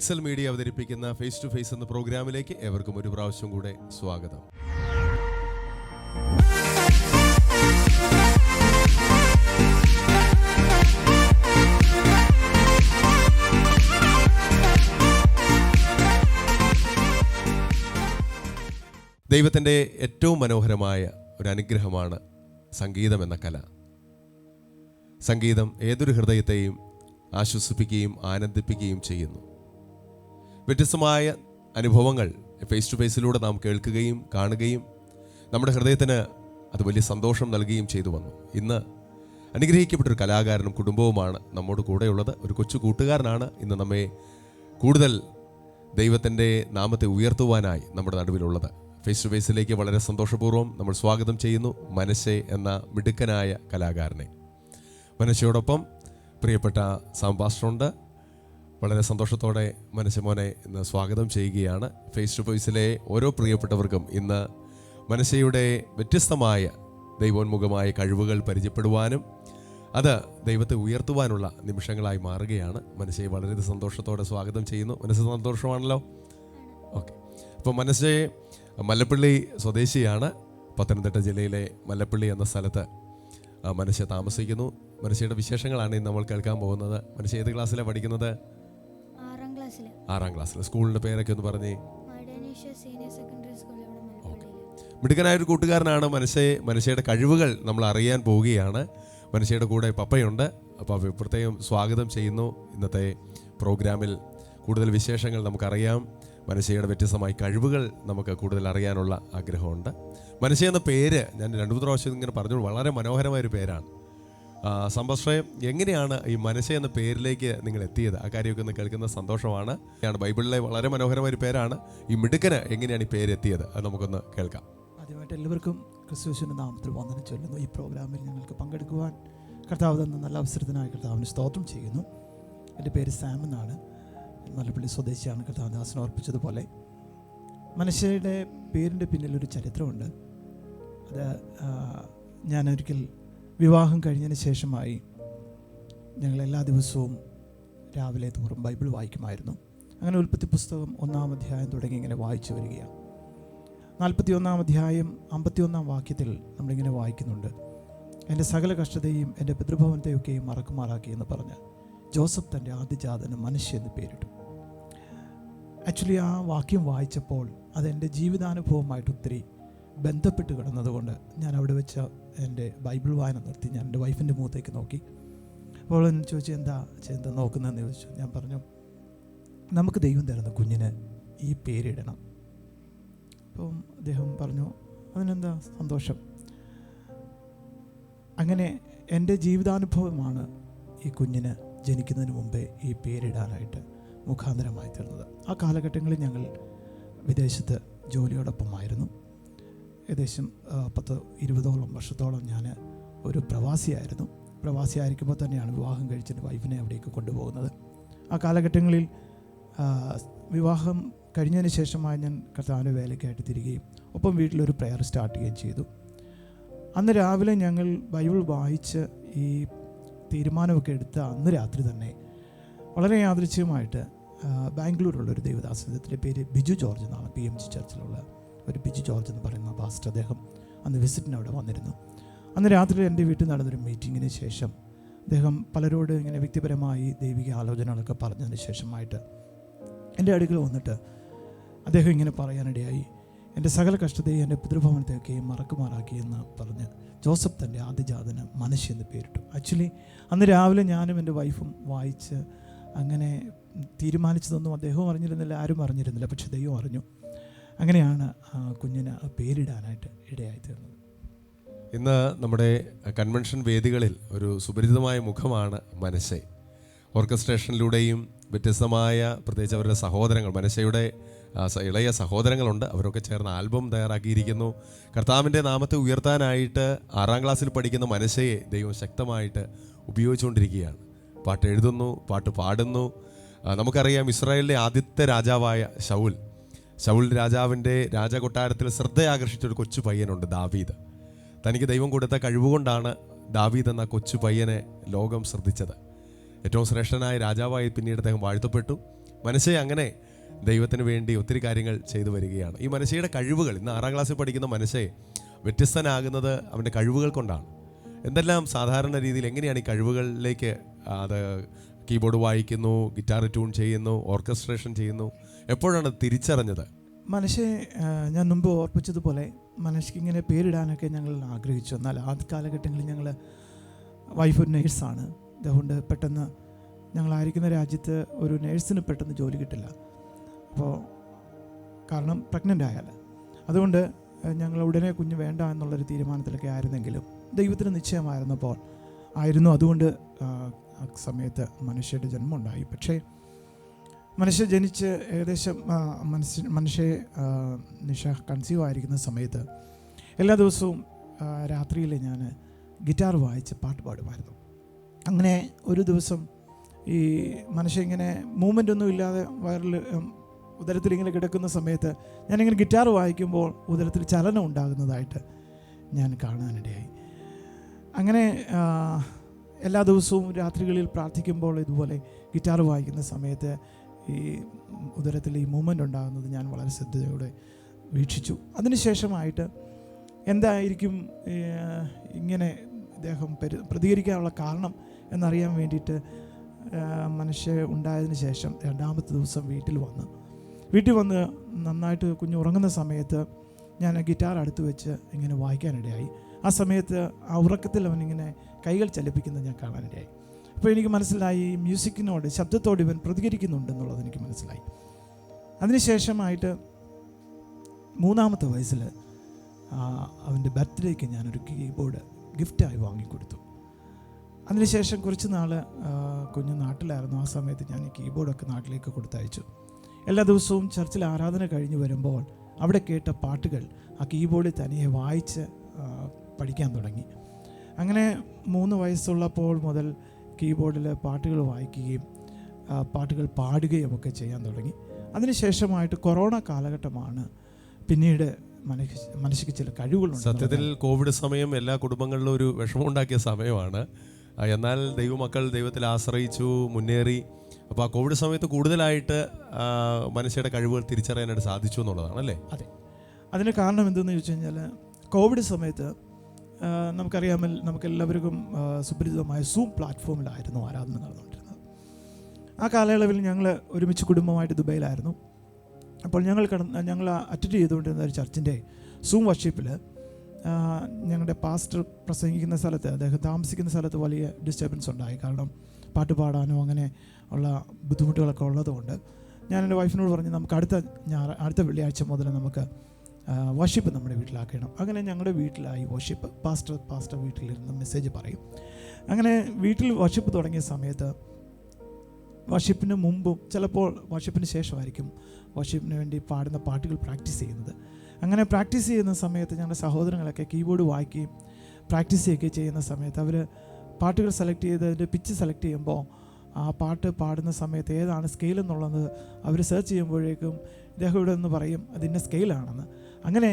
Excel media അവതരിപ്പിക്കുന്ന face to face എന്ന പ്രോഗ്രാമിലേക്ക് ഏവർക്കും ഒരു പ്രാവശ്യം കൂടെ സ്വാഗതം. ദൈവത്തിൻ്റെ ഏറ്റവും മനോഹരമായ ഒരു അനുഗ്രഹമാണ് സംഗീതം എന്ന കല. സംഗീതം ഏതൊരു ഹൃദയത്തെയും ആശ്വസിപ്പിക്കുകയും ആനന്ദിപ്പിക്കുകയും ചെയ്യുന്നു. വ്യത്യസ്തമായ അനുഭവങ്ങൾ ഫേസ് ടു ഫേസിലൂടെ നാം കേൾക്കുകയും കാണുകയും നമ്മുടെ ഹൃദയത്തിന് അത് വലിയ സന്തോഷം നൽകുകയും ചെയ്തു വന്നു. ഇന്ന് അനുഗ്രഹിക്കപ്പെട്ടൊരു കലാകാരനും കുടുംബവുമാണ് നമ്മോട് കൂടെയുള്ളത്. ഒരു കൊച്ചു കൂട്ടുകാരനാണ് ഇന്ന് നമ്മെ കൂടുതൽ ദൈവത്തിൻ്റെ നാമത്തെ ഉയർത്തുവാനായി നമ്മുടെ നടുവിലുള്ളത്. ഫേസ് ടു ഫേസിലേക്ക് വളരെ സന്തോഷപൂർവ്വം നമ്മൾ സ്വാഗതം ചെയ്യുന്നു മനശ്ശെ എന്ന മിടുക്കനായ കലാകാരനെ. മനശ്ശയോടൊപ്പം പ്രിയപ്പെട്ട സാംപാസ്റ്ററുണ്ട്. വളരെ സന്തോഷത്തോടെ മനശ്ശെ മോനെ ഇന്ന് സ്വാഗതം ചെയ്യുകയാണ്. ഫേസ് ടു ഫേസിലെ ഓരോ പ്രിയപ്പെട്ടവർക്കും ഇന്ന് മനശ്ശയുടെ വ്യത്യസ്തമായ ദൈവോന്മുഖമായ കഴിവുകൾ പരിചയപ്പെടുവാനും അത് ദൈവത്തെ ഉയർത്തുവാനുള്ള നിമിഷങ്ങളായി മാറുകയാണ്. മനശ്ശയെ വളരെ സന്തോഷത്തോടെ സ്വാഗതം ചെയ്യുന്നു. മനസ്സ് സന്തോഷമാണല്ലോ? ഓക്കെ. അപ്പോൾ മനശ്ശെ മല്ലപ്പള്ളി സ്വദേശിയാണ്. പത്തനംതിട്ട ജില്ലയിലെ മല്ലപ്പള്ളി എന്ന സ്ഥലത്ത് മനശ്ശെ താമസിക്കുന്നു. മനശ്ശയുടെ വിശേഷങ്ങളാണ് ഇന്ന് നമ്മൾ കേൾക്കാൻ പോകുന്നത്. മനശ്ശെ ഏത് ക്ലാസ്സിലാണ് പഠിക്കുന്നത്? 6ാം ക്ലാസ്സിൽ. സ്കൂളിൻ്റെ പേരൊക്കെ ഒന്ന് പറഞ്ഞേ. മിടുക്കനായൊരു കൂട്ടുകാരനാണ് മനശ്ശെ. മനശ്ശയുടെ കഴിവുകൾ നമ്മൾ അറിയാൻ പോവുകയാണ്. മനശ്ശയുടെ കൂടെ പപ്പയുണ്ട്. അപ്പോൾ പ്രത്യേകം സ്വാഗതം ചെയ്യുന്നു. ഇന്നത്തെ പ്രോഗ്രാമിൽ കൂടുതൽ വിശേഷങ്ങൾ നമുക്കറിയാം. മനശ്ശയുടെ വ്യത്യസ്തമായ കഴിവുകൾ നമുക്ക് കൂടുതൽ അറിയാനുള്ള ആഗ്രഹമുണ്ട്. മനശ്ശെ എന്ന പേര് ഞാൻ 2-3 പ്രാവശ്യം ഇങ്ങനെ പറഞ്ഞു. വളരെ മനോഹരമായൊരു പേരാണ്. സംഭാഷണ എങ്ങനെയാണ് ഈ മനശ്ശെ എന്ന പേരിലേക്ക് നിങ്ങൾ എത്തിയത്? ആ കാര്യമൊക്കെ ഒന്ന് കേൾക്കുന്ന സന്തോഷമാണ്. ബൈബിളിലെ വളരെ മനോഹരമായൊരു പേരാണ്. ഈ മിടുക്കന് എങ്ങനെയാണ് ഈ പേര് എത്തിയത്? അത് നമുക്കൊന്ന് കേൾക്കാം. ആദ്യമായിട്ട് എല്ലാവർക്കും ക്രിസ്തുവിന്റെ നാമത്തിൽ വന്ദനം ചൊല്ലുന്നു. ഈ പ്രോഗ്രാമിൽ ഞങ്ങൾക്ക് പങ്കെടുക്കുവാൻ കർത്താവ് തന്ന നല്ല അവസരത്തിനായി കർത്താവിന് സ്തോത്രം ചെയ്യുന്നു. എൻ്റെ പേര് സാം എന്നാണ്. മല്ലപ്പള്ളി സ്വദേശിയാണ്. കർത്താവ് ദാസൻ ഓർപ്പിച്ചതുപോലെ മനശ്ശയുടെ പേരിൻ്റെ പിന്നിലൊരു ചരിത്രമുണ്ട്. അത് ഞാനൊരിക്കൽ വിവാഹം കഴിഞ്ഞതിന് ശേഷമായി ഞങ്ങൾ എല്ലാ ദിവസവും രാവിലെ തോറും ബൈബിൾ വായിക്കുമായിരുന്നു. അങ്ങനെ ഉൽപ്പത്തി പുസ്തകം 1-ാം അധ്യായം തുടങ്ങി ഇങ്ങനെ വായിച്ചു വരികയാണ്. 41-ാം അധ്യായം 51-ാം വാക്യത്തിൽ നമ്മളിങ്ങനെ വായിക്കുന്നുണ്ട്, എൻ്റെ സകല കഷ്ടതയും എൻ്റെ പിതൃഭവനത്തെയൊക്കെയും മറക്കുമാറാക്കി എന്ന് പറഞ്ഞ് ജോസഫ് തൻ്റെ ആദ്യജാതന് മനശ്ശെ എന്ന് പേരിട്ടു. ആക്ച്വലി ആ വാക്യം വായിച്ചപ്പോൾ അതെൻ്റെ ജീവിതാനുഭവമായിട്ട് ഒത്തിരി ബന്ധപ്പെട്ട് കിടന്നതുകൊണ്ട് ഞാൻ അവിടെ വെച്ച് എൻ്റെ ബൈബിൾ വായന നിർത്തി. ഞാൻ എൻ്റെ വൈഫിൻ്റെ മുഖത്തേക്ക് നോക്കി. അപ്പോൾ ചോദിച്ചു, എന്താ നോക്കുന്നതെന്ന് ചോദിച്ചു. ഞാൻ പറഞ്ഞു, നമുക്ക് ദൈവം തരുന്ന കുഞ്ഞിന് ഈ പേരിടണം. അപ്പം അദ്ദേഹം പറഞ്ഞു, അതിനെന്താ സന്തോഷം. അങ്ങനെ എൻ്റെ ജീവിതാനുഭവമാണ് ഈ കുഞ്ഞിന് ജനിക്കുന്നതിന് മുമ്പേ ഈ പേരിടാനായിട്ട് മുഖാന്തരമായി തീർന്നത്. ആ കാലഘട്ടങ്ങളിൽ ഞങ്ങൾ വിദേശത്ത് ജോലിയോടൊപ്പമായിരുന്നു. ഏകദേശം 10-20 വർഷത്തോളം ഞാൻ ഒരു പ്രവാസിയായിരുന്നു. പ്രവാസിയായിരിക്കുമ്പോൾ തന്നെയാണ് വിവാഹം കഴിച്ചിട്ട് വൈഫിനെ അവിടേക്ക് കൊണ്ടുപോകുന്നത്. ആ കാലഘട്ടങ്ങളിൽ വിവാഹം കഴിഞ്ഞതിന് ശേഷമായി ഞാൻ കർത്താവിൻ്റെ വേലയ്ക്കായിട്ട് തിരികെയും ഒപ്പം വീട്ടിലൊരു പ്രെയർ സ്റ്റാർട്ട് ചെയ്യുകയും ചെയ്തു. അന്ന് രാവിലെ ഞങ്ങൾ ബൈബിൾ വായിച്ച് ഈ തീരുമാനമൊക്കെ എടുത്ത അന്ന് രാത്രി തന്നെ വളരെ യാദൃച്ഛികമായിട്ട് ബാംഗ്ലൂരുള്ളൊരു ദൈവദാസത്തിൻ്റെ പേര് ബിജു ജോർജ് എന്നാണ്. PMG ചർച്ചിലുള്ള ഒരു ബിജു ജോർജ് എന്ന് പറയുന്ന പാസ്റ്റർ, അദ്ദേഹം അന്ന് വിസിറ്റിന് അവിടെ വന്നിരുന്നു. അന്ന് രാത്രി എൻ്റെ വീട്ടിൽ നടന്നൊരു മീറ്റിങ്ങിന് ശേഷം അദ്ദേഹം പലരോട് ഇങ്ങനെ വ്യക്തിപരമായി ദൈവിക ആലോചനകളൊക്കെ പറഞ്ഞതിന് ശേഷമായിട്ട് എൻ്റെ അടുക്കൽ വന്നിട്ട് അദ്ദേഹം ഇങ്ങനെ പറയാനിടയായി, എൻ്റെ സകല കഷ്ടതയും എൻ്റെ പിതൃഭവനത്തെയൊക്കെയും മറക്കുമാറാക്കി എന്ന് പറഞ്ഞ് ജോസഫ് തൻ്റെ ആദ്യജാതന് മനശ്ശെ എന്ന് പേരിട്ടു. ആക്ച്വലി അന്ന് രാവിലെ ഞാനും എൻ്റെ വൈഫും വായിച്ച് അങ്ങനെ തീരുമാനിച്ചതൊന്നും അദ്ദേഹവും അറിഞ്ഞിരുന്നില്ല, ആരും അറിഞ്ഞിരുന്നില്ല. പക്ഷെ ദൈവം അറിഞ്ഞു. അങ്ങനെയാണ് കുഞ്ഞിന് പേരിടാനായിട്ട് ഇടയായി തീർന്നത്. ഇന്ന് നമ്മുടെ കൺവെൻഷൻ വേദികളിൽ ഒരു സുപരിചിതമായ മുഖമാണ് മനശ്ശെ. ഓർക്കസ്ട്രേഷനിലൂടെയും വ്യത്യസ്തമായ, പ്രത്യേകിച്ച് അവരുടെ സഹോദരങ്ങൾ, മനശ്ശയുടെ ഇളയ സഹോദരങ്ങളുണ്ട്, അവരൊക്കെ ചേർന്ന് ആൽബം തയ്യാറാക്കിയിരിക്കുന്നു. കർത്താവിൻ്റെ നാമത്തെ ഉയർത്താനായിട്ട് 6ാം ക്ലാസ്സിൽ പഠിക്കുന്ന മനശ്ശയെ ദൈവം ശക്തമായിട്ട് ഉപയോഗിച്ചുകൊണ്ടിരിക്കുകയാണ്. പാട്ട് എഴുതുന്നു, പാട്ട് പാടുന്നു. നമുക്കറിയാം, ഇസ്രായേലിലെ ആദ്യത്തെ രാജാവായ ശൗൽ രാജാവിൻ്റെ രാജകൊട്ടാരത്തിൽ ശ്രദ്ധയാകർഷിച്ചൊരു കൊച്ചു പയ്യനുണ്ട്, ദാവീദ്. തനിക്ക് ദൈവം കൊടുത്ത കഴിവുകൊണ്ടാണ് ദാവീദ് എന്ന കൊച്ചു പയ്യനെ ലോകം ശ്രദ്ധിച്ചത്. ഏറ്റവും ശ്രേഷ്ഠനായ രാജാവായി പിന്നീട് അദ്ദേഹം വാഴ്ത്തപ്പെട്ടു. മനശ്ശെ അങ്ങനെ ദൈവത്തിന് വേണ്ടി ഒത്തിരി കാര്യങ്ങൾ ചെയ്തു വരികയാണ്. ഈ മനശ്ശെയുടെ കഴിവുകൾ, ഇന്ന് 6ാം ക്ലാസ്സിൽ പഠിക്കുന്ന മനശ്ശെ വ്യത്യസ്തനാകുന്നത് അവൻ്റെ കഴിവുകൾ കൊണ്ടാണ്. എന്തെല്ലാം സാധാരണ രീതിയിൽ എങ്ങനെയാണ് ഈ കഴിവുകളിലേക്ക് അത് കീബോർഡ് വായിക്കുന്നു, ഗിറ്റാർ ട്യൂൺ ചെയ്യുന്നു, ഓർക്കസ്ട്രേഷൻ ചെയ്യുന്നു, എപ്പോഴാണ് തിരിച്ചറിഞ്ഞത്? മനശ്ശെ, ഞാൻ മുമ്പ് ഓർപ്പിച്ചതുപോലെ മനശ്ശിക്ക് ഇങ്ങനെ പേരിടാനൊക്കെ ഞങ്ങൾ ആഗ്രഹിച്ചു. എന്നാൽ ആ കാലഘട്ടങ്ങളിൽ ഞങ്ങൾ വൈഫ് ഒരു നേഴ്സാണ്. അതുകൊണ്ട് പെട്ടെന്ന് ഞങ്ങളായിരിക്കുന്ന രാജ്യത്ത് ഒരു നേഴ്സിന് പെട്ടെന്ന് ജോലി കിട്ടില്ല. അപ്പോൾ കാരണം പ്രഗ്നൻ്റ് ആയാൽ, അതുകൊണ്ട് ഞങ്ങൾ ഉടനെ കുഞ്ഞ് വേണ്ട എന്നുള്ളൊരു തീരുമാനത്തിലൊക്കെ ആയിരുന്നെങ്കിലും ദൈവത്തിന് നിശ്ചയമായിരുന്നപ്പോൾ അതുകൊണ്ട് ആ സമയത്ത് മനുഷ്യയുടെ ജന്മം ഉണ്ടായി. പക്ഷേ മനുഷ്യ ജനിച്ച് ഏകദേശം മനുഷ്യ നിഷ കൺസീവ് ആയിരിക്കുന്ന സമയത്ത് എല്ലാ ദിവസവും രാത്രിയിൽ ഞാൻ ഗിറ്റാർ വായിച്ച് പാട്ട് പാടുമായിരുന്നു. അങ്ങനെ ഒരു ദിവസം ഈ മനുഷ്യ ഇങ്ങനെ മൂവ്മെൻ്റ് ഒന്നും ഇല്ലാതെ വയറിൽ ഉദരത്തിൽ ഇങ്ങനെ കിടക്കുന്ന സമയത്ത് ഞാനിങ്ങനെ ഗിറ്റാർ വായിക്കുമ്പോൾ ഉദരത്തിൽ ചലനം ഉണ്ടാകുന്നതായിട്ട് ഞാൻ കാണാനിടയായി. അങ്ങനെ എല്ലാ ദിവസവും രാത്രികളിൽ പ്രാർത്ഥിക്കുമ്പോൾ ഇതുപോലെ ഗിറ്റാർ വായിക്കുന്ന സമയത്ത് ഈ ഉദരത്തിൽ ഈ മൂവ്മെൻ്റ് ഉണ്ടാകുന്നത് ഞാൻ വളരെ ശ്രദ്ധയോടെ വീക്ഷിച്ചു. അതിനുശേഷമായിട്ട് എന്തായിരിക്കും ഇങ്ങനെ ഇദ്ദേഹം പ്രതികരിക്കാനുള്ള കാരണം എന്നറിയാൻ വേണ്ടിയിട്ട് മനുഷ്യ ഉണ്ടായതിന് ശേഷം 2ാമത്തെ ദിവസം വീട്ടിൽ വന്ന് നന്നായിട്ട് കുഞ്ഞ് ഉറങ്ങുന്ന സമയത്ത് ഞാൻ ഗിറ്റാർ അടുത്ത് വെച്ച് ഇങ്ങനെ വായിക്കാനിടയായി. ആ സമയത്ത് ആ ഉറക്കത്തിൽ അവനിങ്ങനെ കൈകൾ ചലിപ്പിക്കുന്നത് ഞാൻ കാണാനിടയായി. അപ്പോൾ എനിക്ക് മനസ്സിലായി മ്യൂസിക്കിനോട്, ശബ്ദത്തോട് ഇവൻ പ്രതികരിക്കുന്നുണ്ടെന്നുള്ളത് എനിക്ക് മനസ്സിലായി. അതിനുശേഷമായിട്ട് 3ാമത്തെ വയസ്സിൽ അവൻ്റെ ബർത്ത്ഡേക്ക് ഞാനൊരു കീബോർഡ് ഗിഫ്റ്റായി വാങ്ങിക്കൊടുത്തു. അതിനുശേഷം കുറച്ച് നാൾ കുഞ്ഞ് നാട്ടിലായിരുന്നു. ആ സമയത്ത് ഞാൻ ഈ കീബോർഡൊക്കെ നാട്ടിലേക്ക് കൊടുത്തയച്ചു. എല്ലാ ദിവസവും ചർച്ചിൽ ആരാധന കഴിഞ്ഞ് വരുമ്പോൾ അവിടെ കേട്ട പാട്ടുകൾ ആ കീബോർഡിൽ തനിയെ വായിച്ച് പഠിക്കാൻ തുടങ്ങി. അങ്ങനെ 3 വയസ്സുള്ളപ്പോൾ മുതൽ കീബോർഡിൽ പാട്ടുകൾ വായിക്കുകയും പാട്ടുകൾ പാടുകയും ഒക്കെ ചെയ്യാൻ തുടങ്ങി. അതിനുശേഷമായിട്ട് കൊറോണ കാലഘട്ടമാണ് പിന്നീട് മനുഷ്യക്ക് ചില കഴിവുകളുണ്ട്. സത്യത്തിൽ കോവിഡ് സമയം എല്ലാ കുടുംബങ്ങളിലും ഒരു വിഷമമുണ്ടാക്കിയ സമയമാണ്. എന്നാൽ ദൈവമക്കൾ ദൈവത്തിൽ ആശ്രയിച്ചു, മുന്നേറി. അപ്പോൾ ആ കോവിഡ് സമയത്ത് കൂടുതലായിട്ട് മനുഷ്യരുടെ കഴിവുകൾ തിരിച്ചറിയാനായിട്ട് സാധിച്ചു എന്നുള്ളതാണ് അല്ലേ? അതെ. അതിന് കാരണം എന്തെന്ന് ചോദിച്ചു കഴിഞ്ഞാൽ, കോവിഡ് സമയത്ത് നമുക്കെല്ലാവർക്കും സുപരിചിതമായ സൂം പ്ലാറ്റ്ഫോമിലായിരുന്നു ആരാധന നടന്നുകൊണ്ടിരുന്നത്. ആ കാലയളവിൽ ഞങ്ങൾ ഒരുമിച്ച് കുടുംബമായിട്ട് ദുബൈയിലായിരുന്നു. അപ്പോൾ ഞങ്ങൾ അറ്റൻഡ് ചെയ്തുകൊണ്ടിരുന്ന ഒരു ചർച്ചിൻ്റെ സൂം വർഷിപ്പിൽ ഞങ്ങളുടെ പാസ്റ്റർ പ്രസംഗിക്കുന്ന സ്ഥലത്ത്, അദ്ദേഹം താമസിക്കുന്ന സ്ഥലത്ത് വലിയ ഡിസ്റ്റർബൻസ് ഉണ്ടായി. കാരണം പാട്ട് പാടാനോ അങ്ങനെ ഉള്ള ബുദ്ധിമുട്ടുകളൊക്കെ ഉള്ളതുകൊണ്ട് ഞാൻ എൻ്റെ വൈഫിനോട് പറഞ്ഞു, നമുക്ക് അടുത്ത വെള്ളിയാഴ്ച മുതൽ നമുക്ക് വർഷിപ്പ് നമ്മുടെ വീട്ടിലാക്കണം. അങ്ങനെ ഞങ്ങളുടെ വീട്ടിലായി വർഷിപ്പ്. പാസ്റ്റർ വീട്ടിലിരുന്ന് മെസ്സേജ് പറയും. അങ്ങനെ വീട്ടിൽ വർഷിപ്പ് തുടങ്ങിയ സമയത്ത് വർഷിപ്പിന് മുമ്പും ചിലപ്പോൾ വർഷിപ്പിന് ശേഷമായിരിക്കും വർഷിപ്പിന് വേണ്ടി പാടുന്ന പാട്ടുകൾ പ്രാക്ടീസ് ചെയ്യുന്നത്. അങ്ങനെ പ്രാക്ടീസ് ചെയ്യുന്ന സമയത്ത് ഞങ്ങളുടെ സഹോദരങ്ങളൊക്കെ കീബോർഡ് വായിക്കുകയും പ്രാക്ടീസ് ചെയ്യുകയും ചെയ്യുന്ന സമയത്ത് അവർ പാട്ടുകൾ സെലക്ട് ചെയ്ത് അതിൻ്റെ പിച്ച് സെലക്ട് ചെയ്യുമ്പോൾ ആ പാട്ട് പാടുന്ന സമയത്ത് ഏതാണ് സ്കെയിൽ എന്നുള്ളത് അവർ സെർച്ച് ചെയ്യുമ്പോഴേക്കും ഇദ്ദേഹം ഇവിടെ നിന്ന് പറയും അതിൻ്റെ സ്കെയിലാണെന്ന്. അങ്ങനെ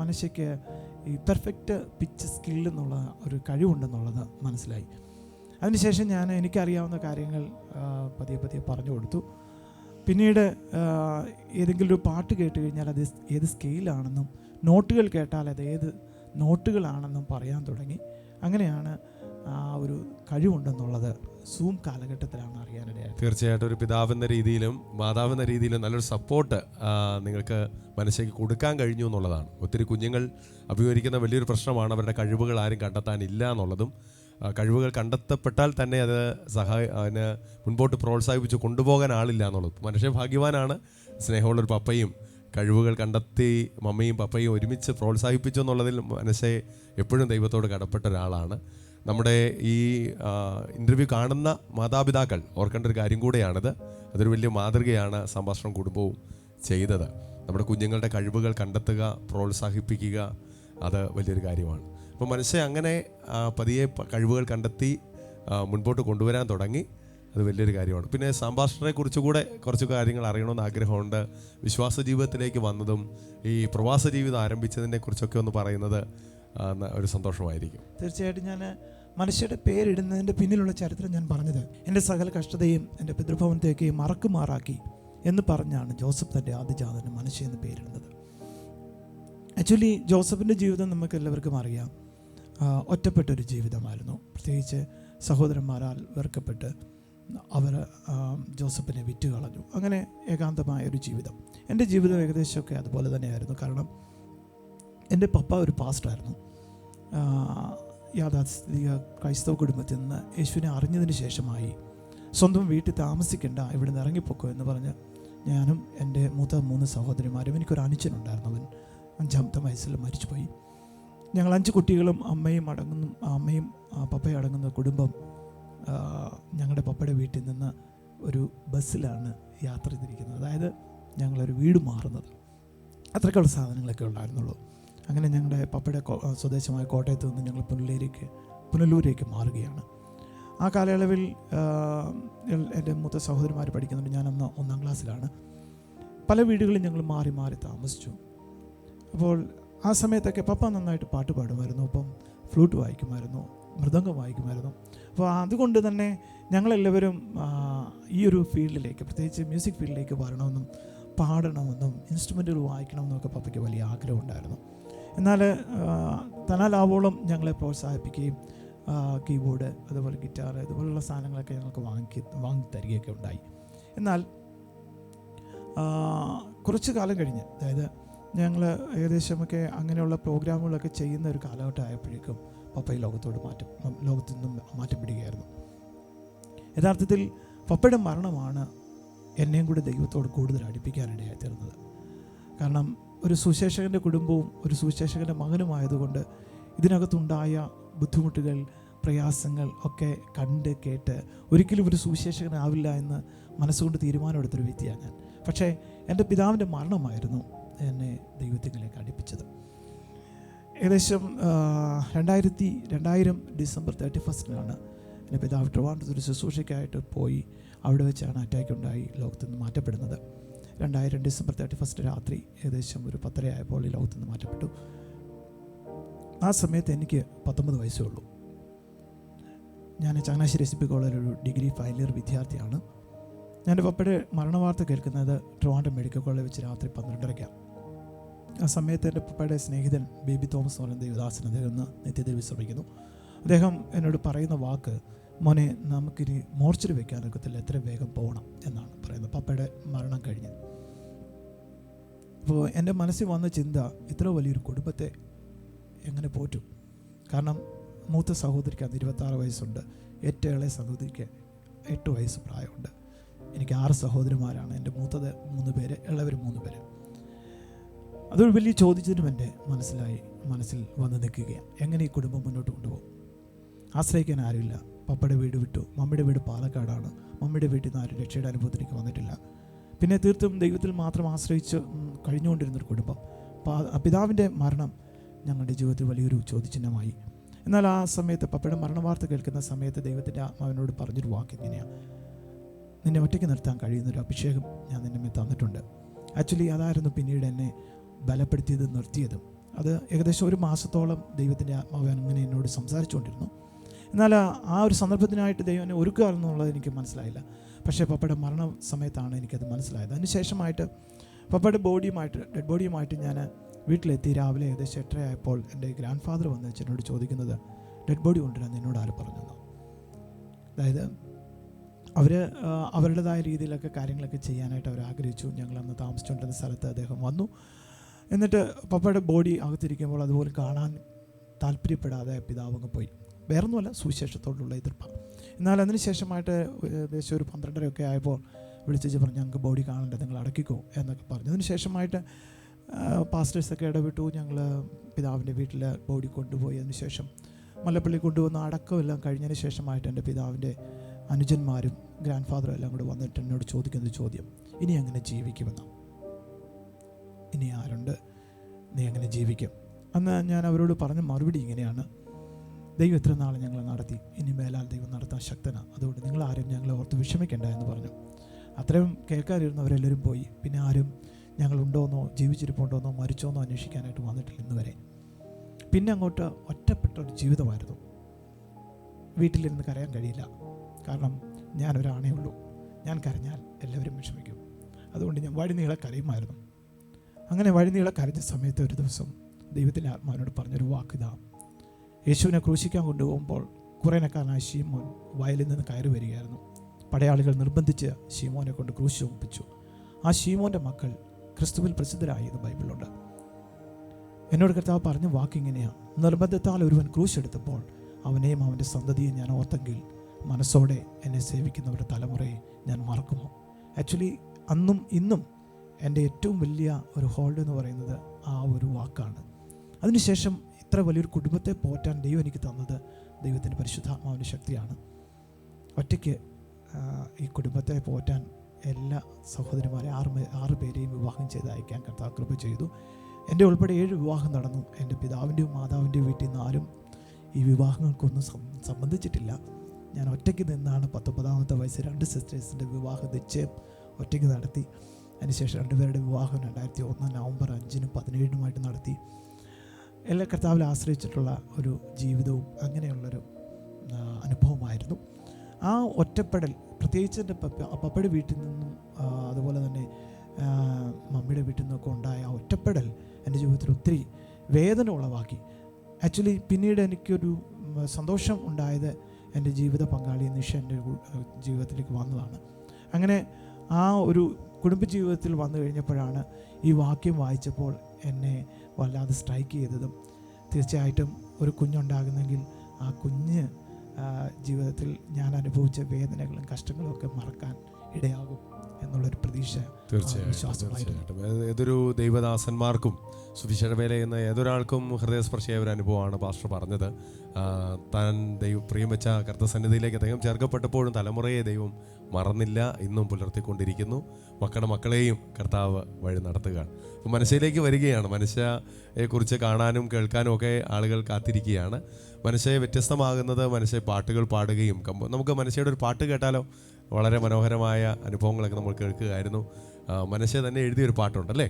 മനുഷ്യക്ക് ഈ പെർഫെക്റ്റ് പിച്ച് സ്കിൽ എന്നുള്ള ഒരു കഴിവുണ്ടെന്നുള്ളത് മനസ്സിലായി. അതിനുശേഷം എനിക്കറിയാവുന്ന കാര്യങ്ങൾ പതിയെ പറഞ്ഞു കൊടുത്തു. പിന്നീട് ഏതെങ്കിലും ഒരു പാട്ട് കേട്ട് കഴിഞ്ഞാൽ അത് ഏത് സ്കെയിലാണെന്നും നോട്ടുകൾ കേട്ടാൽ അത് ഏത് നോട്ടുകളാണെന്നും പറയാൻ തുടങ്ങി. അങ്ങനെയാണ് ആ ഒരു കഴിവുണ്ടെന്നുള്ളത് സൂം കാലഘട്ടത്തിലാണ് അറിയാനിടയായത്. തീർച്ചയായിട്ടും ഒരു പിതാവെന്ന രീതിയിലും മാതാവെന്ന രീതിയിലും നല്ലൊരു സപ്പോർട്ട് നിങ്ങൾക്ക് മനസ്സിലേക്ക് കൊടുക്കാൻ കഴിഞ്ഞു എന്നുള്ളതാണ്. ഒത്തിരി കുഞ്ഞുങ്ങൾ അഭിമുഖീകരിക്കുന്ന വലിയൊരു പ്രശ്നമാണ് അവരുടെ കഴിവുകൾ ആരും കണ്ടെത്താനില്ല എന്നുള്ളതും. കഴിവുകൾ കണ്ടെത്തപ്പെട്ടാൽ തന്നെ അത് അതിന് മുൻപോട്ട് പ്രോത്സാഹിപ്പിച്ച് കൊണ്ടുപോകാൻ ആളില്ല എന്നുള്ളത്. മനുഷ്യ ഭാഗ്യവാനാണ്. സ്നേഹമുള്ളൊരു പപ്പയും കഴിവുകൾ കണ്ടെത്തി മമ്മയും പപ്പയും ഒരുമിച്ച് പ്രോത്സാഹിപ്പിച്ചു എന്നുള്ളതിൽ മനസ്സെ എപ്പോഴും ദൈവത്തോട് കടപ്പെട്ട ഒരാളാണ്. നമ്മുടെ ഈ ഇൻ്റർവ്യൂ കാണുന്ന മാതാപിതാക്കൾ ഓർക്കേണ്ട ഒരു കാര്യം കൂടെയാണിത്. അതൊരു വലിയ മാതൃകയാണ് സംഭാഷണം കുടുംബവും ചെയ്തത്. നമ്മുടെ കുഞ്ഞുങ്ങളുടെ കഴിവുകൾ കണ്ടെത്തുക, പ്രോത്സാഹിപ്പിക്കുക, അത് വലിയൊരു കാര്യമാണ്. അപ്പോൾ മനുഷ്യ അങ്ങനെ പതിയെ കഴിവുകൾ കണ്ടെത്തി മുൻപോട്ട് കൊണ്ടുവരാൻ തുടങ്ങി. അത് വലിയൊരു കാര്യമാണ്. പിന്നെ സംഭാഷണത്തെ കുറിച്ചുകൂടെ കുറച്ച് കാര്യങ്ങൾ അറിയണമെന്ന് ആഗ്രഹമുണ്ട്. വിശ്വാസ ജീവിതത്തിലേക്ക് വന്നതും ഈ പ്രവാസ ജീവിതം ആരംഭിച്ചതിനെ കുറിച്ചൊക്കെ ഒന്ന് പറയുന്നത് ഒരു സന്തോഷമായിരിക്കും. തീർച്ചയായിട്ടും ഞാൻ മനുഷ്യരുടെ പേരിടുന്നതിൻ്റെ പിന്നിലുള്ള ചരിത്രം ഞാൻ പറഞ്ഞത്, എൻ്റെ സകല കഷ്ടതയും എൻ്റെ പിതൃഭവനത്തേക്ക് മറക്കുമാറാക്കി എന്ന് പറഞ്ഞാണ് ജോസഫ് തൻ്റെ ആദ്യജാതന് മനശ്ശെ എന്ന് പേരിടുന്നത്. ആക്ച്വലി ജോസഫിൻ്റെ ജീവിതം നമുക്ക് എല്ലാവർക്കും അറിയാം. ഒറ്റപ്പെട്ടൊരു ജീവിതമായിരുന്നു. പ്രത്യേകിച്ച് സഹോദരന്മാരാൽ വെറുക്കപ്പെട്ട് അവർ ജോസഫിനെ വിറ്റുകളഞ്ഞു. അങ്ങനെ ഏകാന്തമായൊരു ജീവിതം. എൻ്റെ ജീവിതം ഏകദേശമൊക്കെ അതുപോലെ തന്നെയായിരുന്നു. കാരണം എൻ്റെ പപ്പ ഒരു പാസ്റ്ററായിരുന്നു. യാഥാസ്ഥിതിക ക്രൈസ്തവ കുടുംബത്തിൽ നിന്ന് യേശുവിനെ അറിഞ്ഞതിന് ശേഷമായി സ്വന്തം വീട്ടിൽ താമസിക്കേണ്ട, ഇവിടെ നിന്ന് ഇറങ്ങിപ്പോക്കോ എന്ന് പറഞ്ഞ് ഞാനും എൻ്റെ മൂത്ത 3 സഹോദരിമാരും, എനിക്കൊരു അനുജനുണ്ടായിരുന്നു, അവൻ 5ാമത്തെ വയസ്സിൽ മരിച്ചുപോയി. ഞങ്ങൾ 5 കുട്ടികളും അമ്മയും പപ്പയും അടങ്ങുന്ന കുടുംബം ഞങ്ങളുടെ പപ്പയുടെ വീട്ടിൽ നിന്ന് ഒരു ബസ്സിലാണ് യാത്ര ചെയ്തിരിക്കുന്നത്. അതായത് ഞങ്ങളൊരു വീട് മാറുന്നത്. അത്രയ്ക്കുള്ള സാധനങ്ങളൊക്കെ ഉണ്ടായിരുന്നുള്ളൂ. അങ്ങനെ ഞങ്ങളുടെ പപ്പയുടെ സ്വദേശമായ കോട്ടയത്ത് നിന്ന് ഞങ്ങൾ പുനലൂരേക്ക് മാറുകയാണ്. ആ കാലയളവിൽ എൻ്റെ മൂത്ത സഹോദരിമാർ പഠിക്കുന്നുണ്ട്. ഞാനന്ന് 1ാം ക്ലാസ്സിലാണ്. പല വീടുകളിൽ ഞങ്ങൾ മാറി മാറി താമസിച്ചു. അപ്പോൾ ആ സമയത്തൊക്കെ പപ്പ നന്നായിട്ട് പാട്ട് പാടുമായിരുന്നു, ഒപ്പം ഫ്ലൂട്ട് വായിക്കുമായിരുന്നു, മൃദംഗം വായിക്കുമായിരുന്നു. അപ്പോൾ അതുകൊണ്ട് തന്നെ ഞങ്ങളെല്ലാവരും ഈ ഒരു ഫീൽഡിലേക്ക്, പ്രത്യേകിച്ച് മ്യൂസിക് ഫീൽഡിലേക്ക് വരണമെന്നും പാടണമെന്നും ഇൻസ്ട്രുമെൻറ്റുകൾ വായിക്കണമെന്നൊക്കെ പപ്പയ്ക്ക് വലിയ ആഗ്രഹമുണ്ടായിരുന്നു. എന്നാൽ തനാലാവോളം ഞങ്ങളെ പ്രോത്സാഹിപ്പിക്കുകയും കീബോർഡ്, അതുപോലെ ഗിറ്റാർ, ഇതുപോലുള്ള സാധനങ്ങളൊക്കെ ഞങ്ങൾക്ക് വാങ്ങി തരികയൊക്കെ ഉണ്ടായി. എന്നാൽ കുറച്ച് കാലം കഴിഞ്ഞ്, അതായത് ഞങ്ങൾ ഏകദേശമൊക്കെ അങ്ങനെയുള്ള പ്രോഗ്രാമുകളൊക്കെ ചെയ്യുന്ന ഒരു കാലഘട്ടം ആയപ്പോഴേക്കും പപ്പ ഈ ലോകത്തു നിന്നും മാറ്റം പിടിക്കുകയായിരുന്നു. യഥാർത്ഥത്തിൽ പപ്പയുടെ മരണമാണ് എന്നെയും കൂടി ദൈവത്തോട് കൂടുതൽ അടുപ്പിക്കാനിടയായി തീർന്നത്. കാരണം ഒരു സുശേഷകൻ്റെ കുടുംബവും ഒരു സുശേഷകൻ്റെ മകനുമായതുകൊണ്ട് ഇതിനകത്തുണ്ടായ ബുദ്ധിമുട്ടുകൾ, പ്രയാസങ്ങൾ ഒക്കെ കണ്ട് കേട്ട് ഒരിക്കലും ഒരു സുശേഷകനാവില്ല എന്ന് മനസ്സുകൊണ്ട് തീരുമാനമെടുത്തൊരു വ്യക്തിയാണ് ഞാൻ. പക്ഷേ എൻ്റെ പിതാവിൻ്റെ മരണമായിരുന്നു എന്നെ ദൈവത്തിലേക്ക് അടുപ്പിച്ചത്. ഏകദേശം 2000 ഡിസംബർ 31 എൻ്റെ പിതാവ് ട്രിവാൻഡ്രത്ത് ഒരു ശുശ്രൂഷയ്ക്കായിട്ട് പോയി. അവിടെ വെച്ചാണ് അറ്റാക്ക് ഉണ്ടായി ലോകത്തു നിന്ന് മാറ്റപ്പെടുന്നത്. 2000 ഡിസംബർ 31 രാത്രി ഏകദേശം ഒരു 10:30 ആയപ്പോൾ ഈ ലോകത്തു നിന്ന് മാറ്റപ്പെട്ടു. ആ സമയത്ത് എനിക്ക് 19 വയസ്സേ ഉള്ളൂ. ഞാൻ ചങ്ങനാശ്ശേരി SPP കോളേജിൽ ഒരു ഡിഗ്രി ഫൈനൽ ഇയർ വിദ്യാർത്ഥിയാണ്. ഞാൻ പപ്പയുടെ മരണവാർത്ത കേൾക്കുന്നത് ട്രിവാൻഡ്രം മെഡിക്കൽ കോളേജിൽ വെച്ച് രാത്രി 12:30. ആ സമയത്ത് എൻ്റെ പപ്പയുടെ സ്നേഹിതൻ ബേബി തോമസ് എന്ന് പറയുന്ന ദേവദാസൻ, അദ്ദേഹം ഇന്ന് നിത്യത്തിൽ വിശ്രമിക്കുന്നു. അദ്ദേഹം എന്നോട് പറയുന്ന വാക്ക്, മോനെ നമുക്കിനി മോർച്ചറി വെക്കാനൊക്കത്തില്ല, എത്ര വേഗം പോകണം എന്നാണ് പറയുന്നത്, പപ്പയുടെ മരണം കഴിഞ്ഞ്. അപ്പോൾ എൻ്റെ മനസ്സിൽ വന്ന ചിന്ത, ഇത്ര വലിയൊരു കുടുംബത്തെ എങ്ങനെ പോറ്റും? കാരണം മൂത്ത സഹോദരിക്ക് അന്ന് 26 വയസ്സുണ്ട്, ഏറ്റവും ഇളയ സഹോദരിക്ക് 8 വയസ്സ് പ്രായമുണ്ട്. എനിക്ക് 6 സഹോദരിമാരാണ്. എൻ്റെ മൂത്തത് 3 പേര്, ഇളവർ 3 പേര്. അതൊരു വലിയ ചോദിച്ചതിനും എൻ്റെ മനസ്സിൽ വന്ന് നിൽക്കുകയാണ്, എങ്ങനെ ഈ കുടുംബം മുന്നോട്ട് കൊണ്ടുപോകും? ആശ്രയിക്കാൻ ആരുമില്ല. പപ്പയുടെ വീട് വിട്ടു. മമ്മിയുടെ വീട് പാലക്കാടാണ്. മമ്മിയുടെ വീട്ടിൽ നിന്ന് ആരും രക്ഷയുടെ അനുഭവത്തിലേക്ക് വന്നിട്ടില്ല. പിന്നെ തീർത്തും ദൈവത്തിൽ മാത്രം ആശ്രയിച്ച് കഴിഞ്ഞുകൊണ്ടിരുന്നൊരു കുടുംബം. പിതാവിൻ്റെ മരണം ഞങ്ങളുടെ ജീവിതത്തിൽ വലിയൊരു ചോദ്യചിഹ്നമായി. എന്നാൽ ആ സമയത്ത് പപ്പയുടെ മരണവാർത്ത കേൾക്കുന്ന സമയത്ത് ദൈവത്തിൻ്റെ ആത്മാവിനോട് പറഞ്ഞൊരു വാക്ക് ഇങ്ങനെയാണ്, നിന്നെ ഒറ്റയ്ക്ക് നിർത്താൻ കഴിയുന്നൊരു അഭിഷേകം ഞാൻ നിന്നെ തന്നിട്ടുണ്ട്. ആക്ച്വലി അതായിരുന്നു പിന്നീട് എന്നെ ബലപ്പെടുത്തിയതും നിർത്തിയതും. അത് ഏകദേശം 1 മാസത്തോളം ദൈവത്തിൻ്റെ ആത്മാവ് അങ്ങനെ എന്നോട് സംസാരിച്ചുകൊണ്ടിരുന്നു. എന്നാൽ ആ ഒരു സന്ദർഭത്തിനായിട്ട് ദൈവം എന്നെ ഒരുക്കുക എന്നുള്ളത് എനിക്ക് മനസ്സിലായില്ല. പക്ഷേ പപ്പയുടെ മരണ സമയത്താണ് എനിക്കത് മനസ്സിലായത്. അതിനുശേഷമായിട്ട് പപ്പയുടെ ഡെഡ് ബോഡിയുമായിട്ട് ഞാൻ വീട്ടിലെത്തി. രാവിലെ ഏകദേശം 8:30 ആയപ്പോൾ എൻ്റെ ഗ്രാൻഡ് ഫാദർ വന്ന് എന്നോട് ചോദിക്കുന്നത്, ഡെഡ് ബോഡി കൊണ്ടുവരാൻ എന്നോട് ആര് പറഞ്ഞു? അതായത് അവർ അവരുടേതായ രീതിയിലൊക്കെ കാര്യങ്ങളൊക്കെ ചെയ്യാനായിട്ട് അവർ ആഗ്രഹിച്ചു. ഞങ്ങളന്ന് താമസിച്ചുകൊണ്ടിരുന്ന സ്ഥലത്ത് അദ്ദേഹം വന്നു. എന്നിട്ട് പപ്പയുടെ ബോഡി അകത്തിരിക്കുമ്പോൾ അതുപോലെ കാണാൻ താല്പര്യപ്പെടാതെ പിതാവ് അങ്ങ് പോയി. വേറൊന്നുമല്ല, സുവിശേഷത്തോടുള്ള എതിർപ്പാണ്. എന്നാൽ അതിന് ശേഷമായിട്ട് ഏകദേശം ഒരു 12:30 ഒക്കെ ആയപ്പോൾ വിളിച്ചു പറഞ്ഞു, ഞങ്ങൾക്ക് ബോഡി കാണേണ്ടത്, നിങ്ങൾ അടക്കിക്കോ എന്നൊക്കെ പറഞ്ഞു. അതിന് ശേഷമായിട്ട് പാസ്റ്റേഴ്സൊക്കെ ഇടപെട്ടു. ഞങ്ങൾ പിതാവിൻ്റെ വീട്ടിൽ ബോഡി കൊണ്ടുപോയി. അതിന് ശേഷം മല്ലപ്പള്ളി കൊണ്ടുവന്ന് അടക്കമെല്ലാം കഴിഞ്ഞതിന് ശേഷമായിട്ട് എൻ്റെ പിതാവിൻ്റെ അനുജന്മാരും ഗ്രാൻഡ് ഫാദറും എല്ലാം കൂടെ വന്നിട്ട് എന്നോട് ചോദിക്കുന്ന ചോദ്യം, ഇനി എങ്ങനെ ജീവിക്കുമെന്നാണ്. ഇനി ആരുണ്ട്, നീ എങ്ങനെ ജീവിക്കും? അന്ന് ഞാൻ അവരോട് പറഞ്ഞ മറുപടി ഇങ്ങനെയാണ്, ദൈവം എത്ര നാൾ ഞങ്ങളെ നടത്തി, ഇനി മേലാൽ ദൈവം നടത്താൻ ശക്തനാണ്, അതുകൊണ്ട് നിങ്ങളാരും ഞങ്ങളെ ഓർത്ത് വിഷമിക്കേണ്ട എന്ന് പറഞ്ഞു. അത്രയും കേൾക്കാനിരുന്നവരെല്ലാവരും പോയി. പിന്നെ ആരും ഞങ്ങളുണ്ടോയെന്നോ ജീവിച്ചിരിപ്പുണ്ടോയെന്നോ മരിച്ചോന്നോ അന്വേഷിക്കാനായിട്ട് വന്നിട്ടില്ല ഇന്ന് വരെ. പിന്നെ അങ്ങോട്ട് ഒറ്റപ്പെട്ട ഒരു ജീവിതമായിരുന്നു. വീട്ടിലിരുന്ന് കരയാൻ കഴിയില്ല. കാരണം ഞാനൊരാണേ ഉള്ളൂ. ഞാൻ കരഞ്ഞാൽ എല്ലാവരും വിഷമിക്കും. അതുകൊണ്ട് ഞാൻ വഴിനീളെ കരയുമായിരുന്നു. അങ്ങനെ വഴിനീളെ കരഞ്ഞ സമയത്ത് ഒരു ദിവസം ദൈവത്തിൻ്റെ ആത്മാവിനോട് പറഞ്ഞൊരു വാക്കിതാ. യേശുവിനെ ക്രൂശിക്കാൻ കൊണ്ടുപോകുമ്പോൾ കുറേനക്കാരനായ ശീമോൻ വയലിൽ നിന്ന് കയറി വരികയായിരുന്നു. പടയാളികൾ നിർബന്ധിച്ച് ശീമോനെ കൊണ്ട് ക്രൂശ് ചുമപ്പിച്ചു. ആ ശീമോൻ്റെ മക്കൾ ക്രിസ്തുവിൽ പ്രസിദ്ധരായി എന്ന് ബൈബിളിലുണ്ട്. എന്നോട് കർത്താവ് പറഞ്ഞ വാക്കിങ്ങനെയാണ്: നിർബന്ധത്താൽ ഒരുവൻ ക്രൂശ് എടുത്തപ്പോൾ അവനെയും അവൻ്റെ സന്തതിയെ ഞാൻ ഓർത്തെങ്കിൽ മനസ്സോടെ എന്നെ സേവിക്കുന്നവരുടെ തലമുറയെ ഞാൻ മറക്കുമോ? ആക്ച്വലി അന്നും ഇന്നും എൻ്റെ ഏറ്റവും വലിയ ഒരു ഹോൾഡ് എന്ന് പറയുന്നത് ആ ഒരു വാക്കാണ്. അതിനുശേഷം ഇത്ര വലിയൊരു കുടുംബത്തെ പോറ്റാൻ ദൈവം എനിക്ക് തന്നത് ദൈവത്തിൻ്റെ പരിശുദ്ധാത്മാവിൻ്റെ ശക്തിയാണ്. ഒറ്റയ്ക്ക് ഈ കുടുംബത്തെ പോറ്റാൻ എല്ലാ സഹോദരിമാരെ 6 പേരെയും വിവാഹം ചെയ്ത് അയക്കാൻ കർത്താവ് കൃപ ചെയ്തു. എൻ്റെ ഉൾപ്പെടെ 7 വിവാഹം നടന്നു. എൻ്റെ പിതാവിൻ്റെയും മാതാവിൻ്റെയും വീട്ടിൽ നിന്ന് ആരും ഈ വിവാഹങ്ങൾക്കൊന്നും സംബന്ധിച്ചിട്ടില്ല. ഞാൻ ഒറ്റയ്ക്ക് നിന്നാണ് 19ാമത്തെ വയസ്സിൽ 2 സിസ്റ്റേഴ്സിൻ്റെ വിവാഹ നിശ്ചയം ഒറ്റയ്ക്ക് നടത്തി. അതിനുശേഷം 2 പേരുടെ വിവാഹം 2001 നവംബർ 5-നും 17-നുമായിട്ട് നടത്തി. എല്ലാ കർത്താവിൽ ആശ്രയിച്ചിട്ടുള്ള ഒരു ജീവിതവും അങ്ങനെയുള്ളൊരു അനുഭവമായിരുന്നു. ആ ഒറ്റപ്പെടൽ, പ്രത്യേകിച്ച് എൻ്റെ പപ്പയുടെ വീട്ടിൽ നിന്നും അതുപോലെ തന്നെ മമ്മിയുടെ വീട്ടിൽ നിന്നൊക്കെ ഉണ്ടായ ആ ഒറ്റപ്പെടൽ എൻ്റെ ജീവിതത്തിൽ ഒത്തിരി വേദന ഉളവാക്കി. ആക്ച്വലി പിന്നീട് എനിക്കൊരു സന്തോഷം ഉണ്ടായത് എൻ്റെ ജീവിത പങ്കാളി നിഷ എൻ്റെ ജീവിതത്തിലേക്ക് വന്നതാണ്. അങ്ങനെ ആ ഒരു കുടുംബജീവിതത്തിൽ വന്നു കഴിഞ്ഞപ്പോഴാണ് ഈ വാക്യം വായിച്ചപ്പോൾ എന്നെ വല്ലാതെ സ്ട്രൈക്ക് ചെയ്തതും. തീർച്ചയായിട്ടും ഒരു കുഞ്ഞുണ്ടാകുന്നെങ്കിൽ ആ കുഞ്ഞ് ജീവിതത്തിൽ ഞാൻ അനുഭവിച്ച വേദനകളും കഷ്ടങ്ങളും ഒക്കെ മറക്കാൻ ഇടയാകും എന്നുള്ളൊരു പ്രതീക്ഷ. തീർച്ചയായിട്ടും ഏതൊരു ദൈവദാസന്മാർക്കും സുവിശേഷ വേല എന്ന ഏതൊരാൾക്കും ഹൃദയസ്പർശിയായ ഒരു അനുഭവമാണ് പാസ്റ്റർ പറഞ്ഞത്. താൻ പ്രിയം വെച്ച കർത്തസന്നിധിയിലേക്ക് അദ്ദേഹം ചേർക്കപ്പെട്ടപ്പോഴും തലമുറയെ ദൈവം മറന്നില്ല, ഇന്നും പുലർത്തിക്കൊണ്ടിരിക്കുന്നു. മക്കളെയും കർത്താവ് വഴി നടത്തുകയാണ്. അപ്പോൾ മനശ്ശയിലേക്ക് വരികയാണ്. മനശ്ശയെക്കുറിച്ച് കാണാനും കേൾക്കാനും ഒക്കെ ആളുകൾ കാത്തിരിക്കുകയാണ്. മനശ്ശയെ വ്യത്യസ്തമാകുന്നത് മനശ്ശയെ പാട്ടുകൾ പാടുകയും. നമുക്ക് മനശ്ശയുടെ ഒരു പാട്ട് കേട്ടാലോ? വളരെ മനോഹരമായ അനുഭവങ്ങളൊക്കെ നമ്മൾ കേൾക്കുകയായിരുന്നു. മനശ്ശ തന്നെ എഴുതിയൊരു പാട്ടുണ്ടല്ലേ?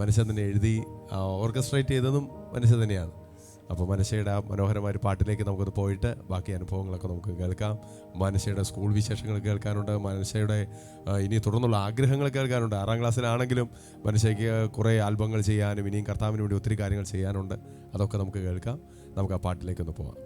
മനശ്ശ തന്നെ എഴുതി ഓർക്കസ്ട്രേറ്റ് ചെയ്തതും മനശ്ശ തന്നെയാണ്. അപ്പോൾ മനശ്ശയുടെ ആ മനോഹരമായ ഒരു പാട്ടിലേക്ക് നമുക്കത് പോയിട്ട് ബാക്കി അനുഭവങ്ങളൊക്കെ നമുക്ക് കേൾക്കാം. മനശ്ശയുടെ സ്കൂൾ വിശേഷങ്ങൾ കേൾക്കാനുണ്ട്. മനശ്ശയുടെ ഇനി തുടർന്നുള്ള ആഗ്രഹങ്ങൾ കേൾക്കാനുണ്ട്. 6ാം ക്ലാസ്സിലാണെങ്കിലും മനശ്ശയ്ക്ക് കുറേ ആൽബങ്ങൾ ചെയ്യാനും ഇനിയും കർത്താവിന് വേണ്ടി ഒത്തിരി കാര്യങ്ങൾ ചെയ്യാനുണ്ട്. അതൊക്കെ നമുക്ക് കേൾക്കാം. നമുക്ക് ആ പാട്ടിലേക്കൊന്ന് പോവാം.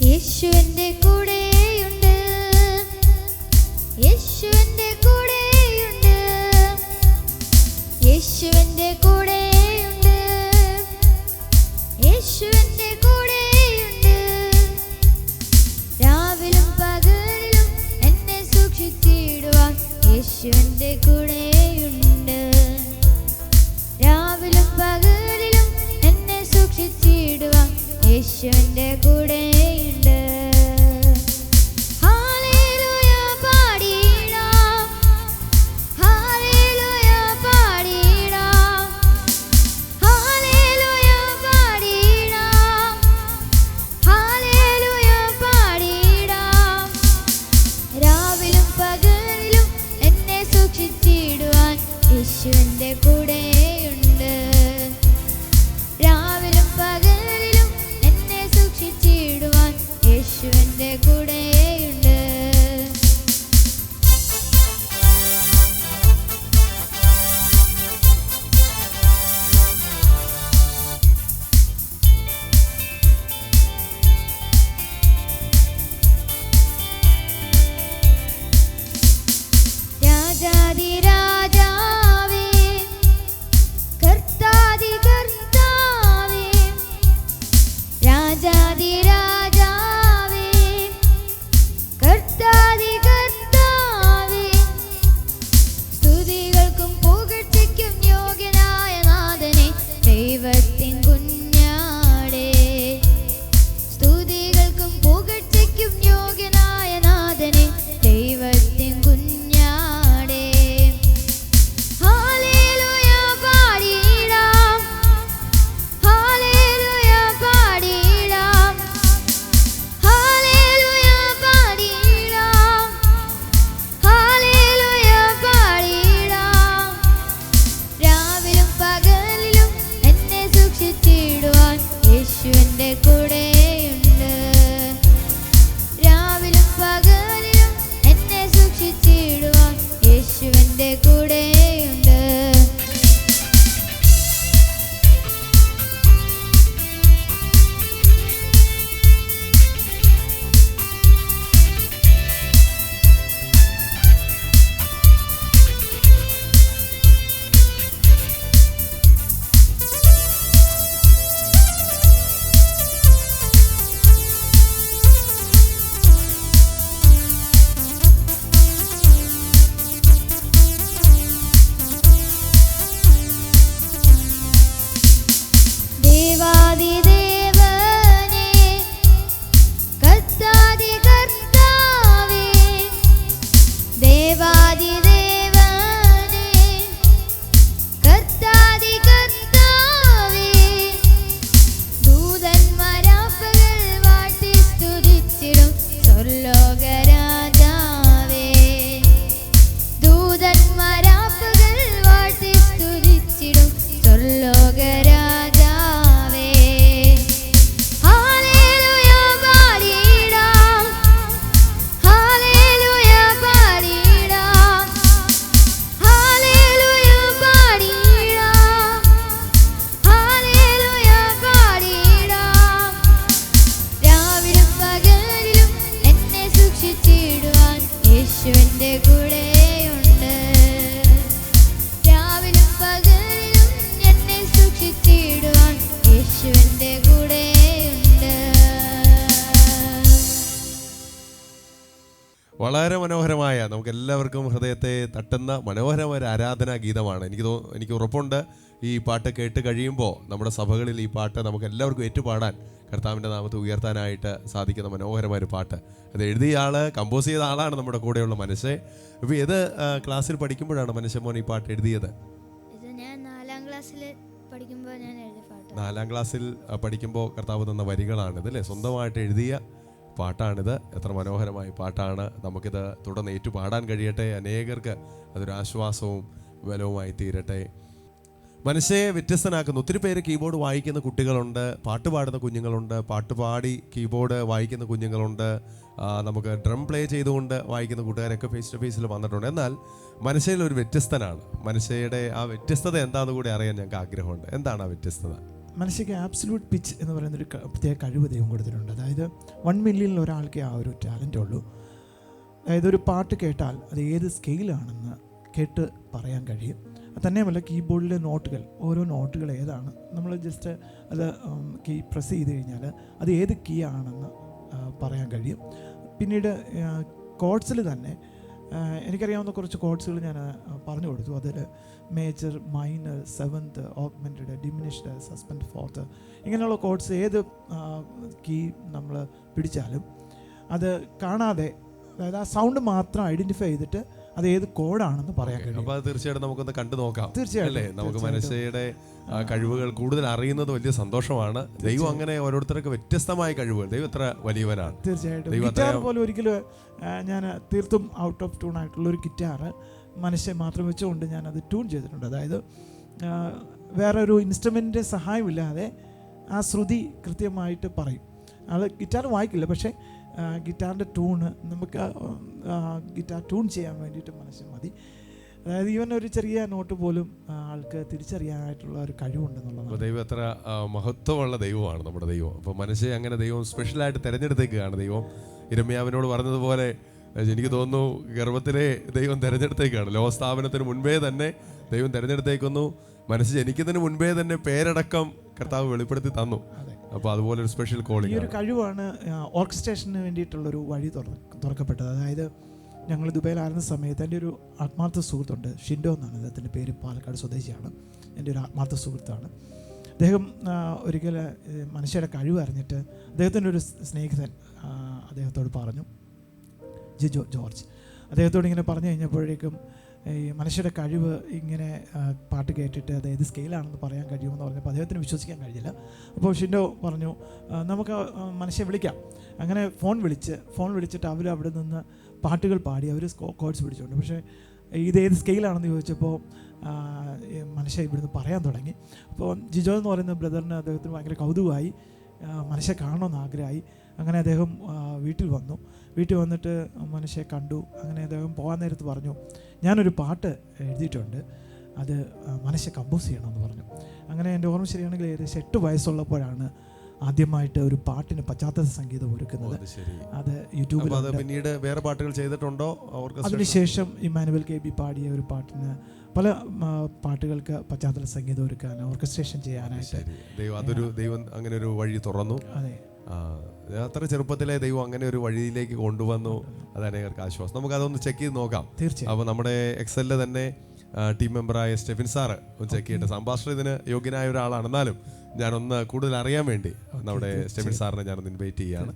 യേശുവിന്റെ കൂടെയുണ്ട്, യേശുവിന്റെ കൂടെയുണ്ട്, യേശുവിന്റെ കൂടെയുണ്ട്, യേശുവിന്റെ കൂടെയുണ്ട്. രാവിലും പകലിലും എന്നെ സൂക്ഷിച്ചിടുവാൻ യേശുവിന്റെ കൂടെയുണ്ട്. രാവിലും പകലിലും എന്നെ സൂക്ഷിച്ചിടുവാൻ യേശുവിന്റെ കൂടെയുണ്ട്. ഹല്ലേലൂയ പാടിടാം, ഹല്ലേലൂയ പാടിടാം, ഹല്ലേലൂയ പാടിടാം, ഹല്ലേലൂയ പാടിടാം. രാവിലും പകലിലും എന്നെ സൂക്ഷിച്ചിടുവാൻ യേശുവിന്റെ കൂടെയുണ്ട്. രാവിലും പകലിലും എന്നെ സൂക്ഷിച്ചിടുവാൻ യേശുവിന്റെ കൂടെയുണ്ട്. രാജാധിരാജാവേ, കർത്താധികർത്താവേ, രാജാധിരാജാവേ, കർത്താധികർത്താവേ, സ്തുതികൾക്കും പുകഴ്ചയ്ക്കും യോഗ്യനായ നാഥനെ, ദൈവത്തിൻ കുഞ്ഞാടേ, കൂടെയുണ്ട്. ദേവാദിദേവനേ, കർത്താദി കർത്താവേ, ദേവാദിദേവനേ, കർത്താദി കർത്താവേ, ദൂതന്മാരാപ്പകൽ വാഴ്ത്തി സ്തുതിച്ചിടും സ്വർലോകരാജാവേ, ദൂതന്മാരാപ്പകൽ വാഴ്ത്തി സ്തുതിച്ചിടും സ്വർലോകരാജാവേ. ഹല്ലേലൂയ പാടിടാം, ഹല്ലേലൂയ പാടിടാം, ഹല്ലേലൂയ പാടിടാം, ഹല്ലേലൂയ പാടിടാം. രാവിലും പകലിലും എന്നെ സൂക്ഷിച്ചിടുവാൻ യേശുവിൻ്റെ കൂടെയുണ്ട്. രാവിലും പകലിലും എന്നെ സൂക്ഷിച്ചിടുവാൻ യേശുവിൻ്റെ കൂടെയുണ്ട്. വളരെ മനോഹരമായ, നമുക്ക് എല്ലാവർക്കും ഹൃദയത്തെ തട്ടുന്ന മനോഹരമായ ഒരു ആരാധനാ ഗീതമാണ്. എനിക്ക് ഉറപ്പുണ്ട് ഈ പാട്ട് കേട്ട് കഴിയുമ്പോൾ നമ്മുടെ സഭകളിൽ ഈ പാട്ട് നമുക്ക് എല്ലാവർക്കും ഏറ്റുപാടാൻ, കർത്താവിൻ്റെ നാമത്തെ ഉയർത്താനായിട്ട് സാധിക്കുന്ന മനോഹരമായ ഒരു പാട്ട്. അത് എഴുതിയ ആൾ, കമ്പോസ് ചെയ്ത ആളാണ് നമ്മുടെ കൂടെയുള്ള മനസ്സേ. അപ്പോൾ ഏത് ക്ലാസ്സിൽ പഠിക്കുമ്പോഴാണ് മനുഷ്യമോൻ ഈ പാട്ട് എഴുതിയത്? ഇത് ഞാൻ 4ാം ക്ലാസ്സിൽ പഠിക്കുമ്പോൾ ഞാൻ എഴുതിയ പാട്ട്. 4ാം ക്ലാസ്സിൽ പഠിക്കുമ്പോൾ കർത്താവ് തന്ന വരികളാണിത് അല്ലേ? സ്വന്തമായിട്ട് എഴുതിയ പാട്ടാണിത്. എത്ര മനോഹരമായ പാട്ടാണ്. നമുക്കിത് തുടർന്ന് ഏറ്റുപാടാൻ കഴിയട്ടെ. അനേകർക്ക് അതൊരു ആശ്വാസവും ബലവുമായി തീരട്ടെ. മനുഷ്യയെ വ്യത്യസ്തനാക്കുന്ന ഒത്തിരി പേര് കീബോർഡ് വായിക്കുന്ന കുട്ടികളുണ്ട്, പാട്ട് പാടുന്ന കുഞ്ഞുങ്ങളുണ്ട്, പാട്ട് പാടി കീബോർഡ് വായിക്കുന്ന കുഞ്ഞുങ്ങളുണ്ട്, നമുക്ക് ഡ്രം പ്ലേ ചെയ്തുകൊണ്ട് വായിക്കുന്ന കൂട്ടുകാരൊക്കെ ഫേസ് ടു ഫേസിൽ വന്നിട്ടുണ്ട്. എന്നാൽ മനുഷ്യയിൽ ഒരു വ്യത്യസ്തനാണ്. മനുഷ്യയുടെ ആ വ്യത്യസ്തത എന്താണെന്ന് കൂടി അറിയാൻ ഞങ്ങൾക്ക് ആഗ്രഹമുണ്ട്. എന്താണ് ആ വ്യത്യസ്തത? മനുഷ്യക്ക് ആബ്സല്യൂട്ട് പിച്ച് എന്ന് പറയുന്നൊരു പ്രത്യേക കഴിവ് ദൈവം കൊടുത്തിട്ടുണ്ട്. അതായത് 1 മില്യണിൽ ഒരാൾക്ക് ആ ഒരു ടാലൻ്റ് ഉള്ളൂ. അതായത് ഒരു പാട്ട് കേട്ടാൽ അത് ഏത് സ്കെയിലാണെന്ന് കേട്ട് പറയാൻ കഴിയും. തന്നെയുമല്ല, കീബോർഡിലെ നോട്ടുകൾ, ഓരോ നോട്ടുകൾ ഏതാണ്, നമ്മൾ ജസ്റ്റ് അത് കീ പ്രസ് ചെയ്ത് കഴിഞ്ഞാൽ അത് ഏത് കീ ആണെന്ന് പറയാൻ കഴിയും. പിന്നീട് കോഡ്സിൽ തന്നെ എനിക്കറിയാവുന്ന കുറച്ച് കോഡ്സുകൾ ഞാൻ പറഞ്ഞു കൊടുത്തു. അതിൽ major, minor, 7th, augmented, diminished, suspend, 4th, ഇങ്ങനെയുള്ള കോഡ്സ് ഏത് കീ നമ്മൾ പിടിച്ചാലും അത് കാണാതെ, അതായത് ആ സൗണ്ട് മാത്രം ഐഡൻറ്റിഫൈ ചെയ്തിട്ട് അത് ഏത് കോഡാണെന്ന് പറയാൻ കഴിയും. അപ്പോൾ അത് തീർച്ചയായിട്ടും നമുക്കൊന്ന് കണ്ടു നോക്കാം. തീർച്ചയായിട്ടും അല്ലേ? നമുക്ക് മനുഷ്യയുടെ കഴിവുകൾ കൂടുതൽ അറിയുന്നത് വലിയ സന്തോഷമാണ്. ദൈവം അങ്ങനെ ഓരോരുത്തർക്ക് വ്യത്യസ്തമായ കഴിവുകൾ, ദൈവം എത്ര വലിയവനാണ്. തീർച്ചയായിട്ടും. ഗിറ്റാർ പോലും ഒരിക്കലും ഞാൻ തീർത്തും ഔട്ട് ഓഫ് ട്യൂൺ ആയിട്ടുള്ളൊരു ഗിറ്റാർ മനുഷ്യൻ മാത്രം വെച്ചുകൊണ്ട് ഞാനത് ട്യൂൺ ചെയ്തിട്ടുണ്ട്. അതായത് വേറൊരു ഇൻസ്ട്രുമെൻ്റിൻ്റെ സഹായമില്ലാതെ ആ ശ്രുതി കൃത്യമായിട്ട് പറയും. അത് ഗിറ്റാർ വായിക്കില്ല, പക്ഷേ ഗിറ്റാറിൻ്റെ ട്യൂണ് നമുക്ക് ഗിറ്റാർ ട്യൂൺ ചെയ്യാൻ വേണ്ടിയിട്ട് മനുഷ്യൻ മതി. അതായത് ഈവൻ ഒരു ചെറിയ നോട്ട് പോലും ആൾക്ക് തിരിച്ചറിയാനായിട്ടുള്ള ഒരു കഴിവുണ്ടെന്നുള്ളത്. ദൈവം എത്ര മഹത്വമുള്ള ദൈവമാണ് നമ്മുടെ ദൈവം. അപ്പോൾ മനുഷ്യൻ അങ്ങനെ ദൈവം സ്പെഷ്യലായിട്ട് തിരഞ്ഞെടുത്തേക്കാണ്. ദൈവം ഇരമ്യാവിനോട് പറഞ്ഞതുപോലെ എനിക്ക് തോന്നുന്നു ഗർഭത്തിലെ ദൈവം തിരഞ്ഞെടുത്തേക്കാണ്. ലോകസ്ഥാപനത്തിന് മുൻപേ തന്നെ ദൈവം തിരഞ്ഞെടുത്തേക്കുന്നു. മനുഷ്യ ജനിക്കുന്നതിന് മുൻപേ തന്നെ പേരടക്കം കർത്താവ് വെളിപ്പെടുത്തി തന്നു. അപ്പോൾ അതുപോലെ ഒരു സ്പെഷ്യൽ കോളിംഗ്. ഈ ഒരു കഴിവാണ് ഓർക്കസ്ട്രേഷന് വേണ്ടിയിട്ടുള്ളൊരു വഴി തുറക്കപ്പെട്ടത്. അതായത് ഞങ്ങൾ ദുബൈയിലായിരുന്ന സമയത്ത് എൻ്റെ ഒരു ആത്മാർത്ഥ സുഹൃത്തുണ്ട്, ഷിൻഡോ എന്നാണ് അദ്ദേഹത്തിൻ്റെ പേര്, പാലക്കാട് സ്വദേശിയാണ്, എൻ്റെ ഒരു ആത്മാർത്ഥ സുഹൃത്താണ്. അദ്ദേഹം ഒരിക്കൽ മനുഷ്യരുടെ കഴിവ് അറിഞ്ഞിട്ട് അദ്ദേഹത്തിൻ്റെ ഒരു സ്നേഹിതൻ അദ്ദേഹത്തോട് പറഞ്ഞു, ജിജോ ജോർജ്, അദ്ദേഹത്തോട് ഇങ്ങനെ പറഞ്ഞു കഴിഞ്ഞപ്പോഴേക്കും ഈ മനുഷ്യരുടെ കഴിവ് ഇങ്ങനെ പാട്ട് കേട്ടിട്ട് അത് ഏത് സ്കെയിലാണെന്ന് പറയാൻ കഴിയുമെന്ന് പറഞ്ഞപ്പോൾ അദ്ദേഹത്തിന് വിശ്വസിക്കാൻ കഴിഞ്ഞില്ല. അപ്പോൾ ഷിൻഡോ പറഞ്ഞു, നമുക്ക് മനുഷ്യനെ വിളിക്കാം. അങ്ങനെ ഫോൺ വിളിച്ചിട്ട് അവർ അവിടെ നിന്ന് പാട്ടുകൾ പാടി അവർ കോഡ്സ് പിടിച്ചുകൊണ്ട്. പക്ഷേ ഇത് ഏത് സ്കെയിലാണെന്ന് ചോദിച്ചപ്പോൾ മനുഷ്യ ഇവിടുന്ന് പറയാൻ തുടങ്ങി. അപ്പോൾ ജിജോ എന്ന് പറയുന്ന ബ്രദറിന് അദ്ദേഹത്തിന് ഭയങ്കര കൗതുകമായി, മനുഷ്യ കാണണമെന്ന് ആഗ്രഹമായി. അങ്ങനെ അദ്ദേഹം വീട്ടിൽ വന്നിട്ട് മനുഷ്യയെ കണ്ടു. അങ്ങനെ അദ്ദേഹം പോകാൻ നേരത്ത് പറഞ്ഞു, ഞാനൊരു പാട്ട് എഴുതിയിട്ടുണ്ട്, അത് മനസ്സ് കമ്പോസ് ചെയ്യണമെന്ന് പറഞ്ഞു. അങ്ങനെ എൻ്റെ ഓർമ്മ ശരിയാണെങ്കിൽ ഏകദേശം 8 വയസ്സുള്ളപ്പോഴാണ് ആദ്യമായിട്ട് ഒരു പാട്ടിന് പശ്ചാത്തല സംഗീതം ഒരുക്കുന്നത്. അത് യൂട്യൂബിൽ. പിന്നീട് വേറെ പാട്ടുകൾ ചെയ്തിട്ടുണ്ടോ? അതിനുശേഷം ഇമ്മാനുവൽ KB പാടിയ ഒരു പാട്ടിന്, പല പാട്ടുകൾക്ക് പശ്ചാത്തല സംഗീതം ഒരുക്കാൻ, ഓർക്കസ്ട്രേഷൻ ചെയ്യാനായിട്ട് ദൈവം അങ്ങനെ ഒരു വഴി തുറന്നു. അതെ, അത്ര ചെറുപ്പത്തിലെ ദൈവം അങ്ങനെ ഒരു വഴിയിലേക്ക് കൊണ്ടുവന്നു. അത് അനേകർക്ക് ആശ്വാസം. നമുക്ക് അതൊന്ന് ചെക്ക് ചെയ്ത് നോക്കാം. തീർച്ചയായും. അപ്പോൾ നമ്മുടെ എക്സലിലെ തന്നെ ടീം മെമ്പറായ സ്റ്റെഫിൻ സാറ് ഒന്ന് ചെക്ക് ചെയ്യട്ടെ. സംഭാഷണം ഇതിന് യോഗ്യനായ ഒരാളാണ്. എന്നാലും ഞാനൊന്ന് കൂടുതൽ അറിയാൻ വേണ്ടി നമ്മുടെ സ്റ്റെഫിൻ സാറിനെ ഞാനൊന്ന് ഇൻവൈറ്റ് ചെയ്യുകയാണ്.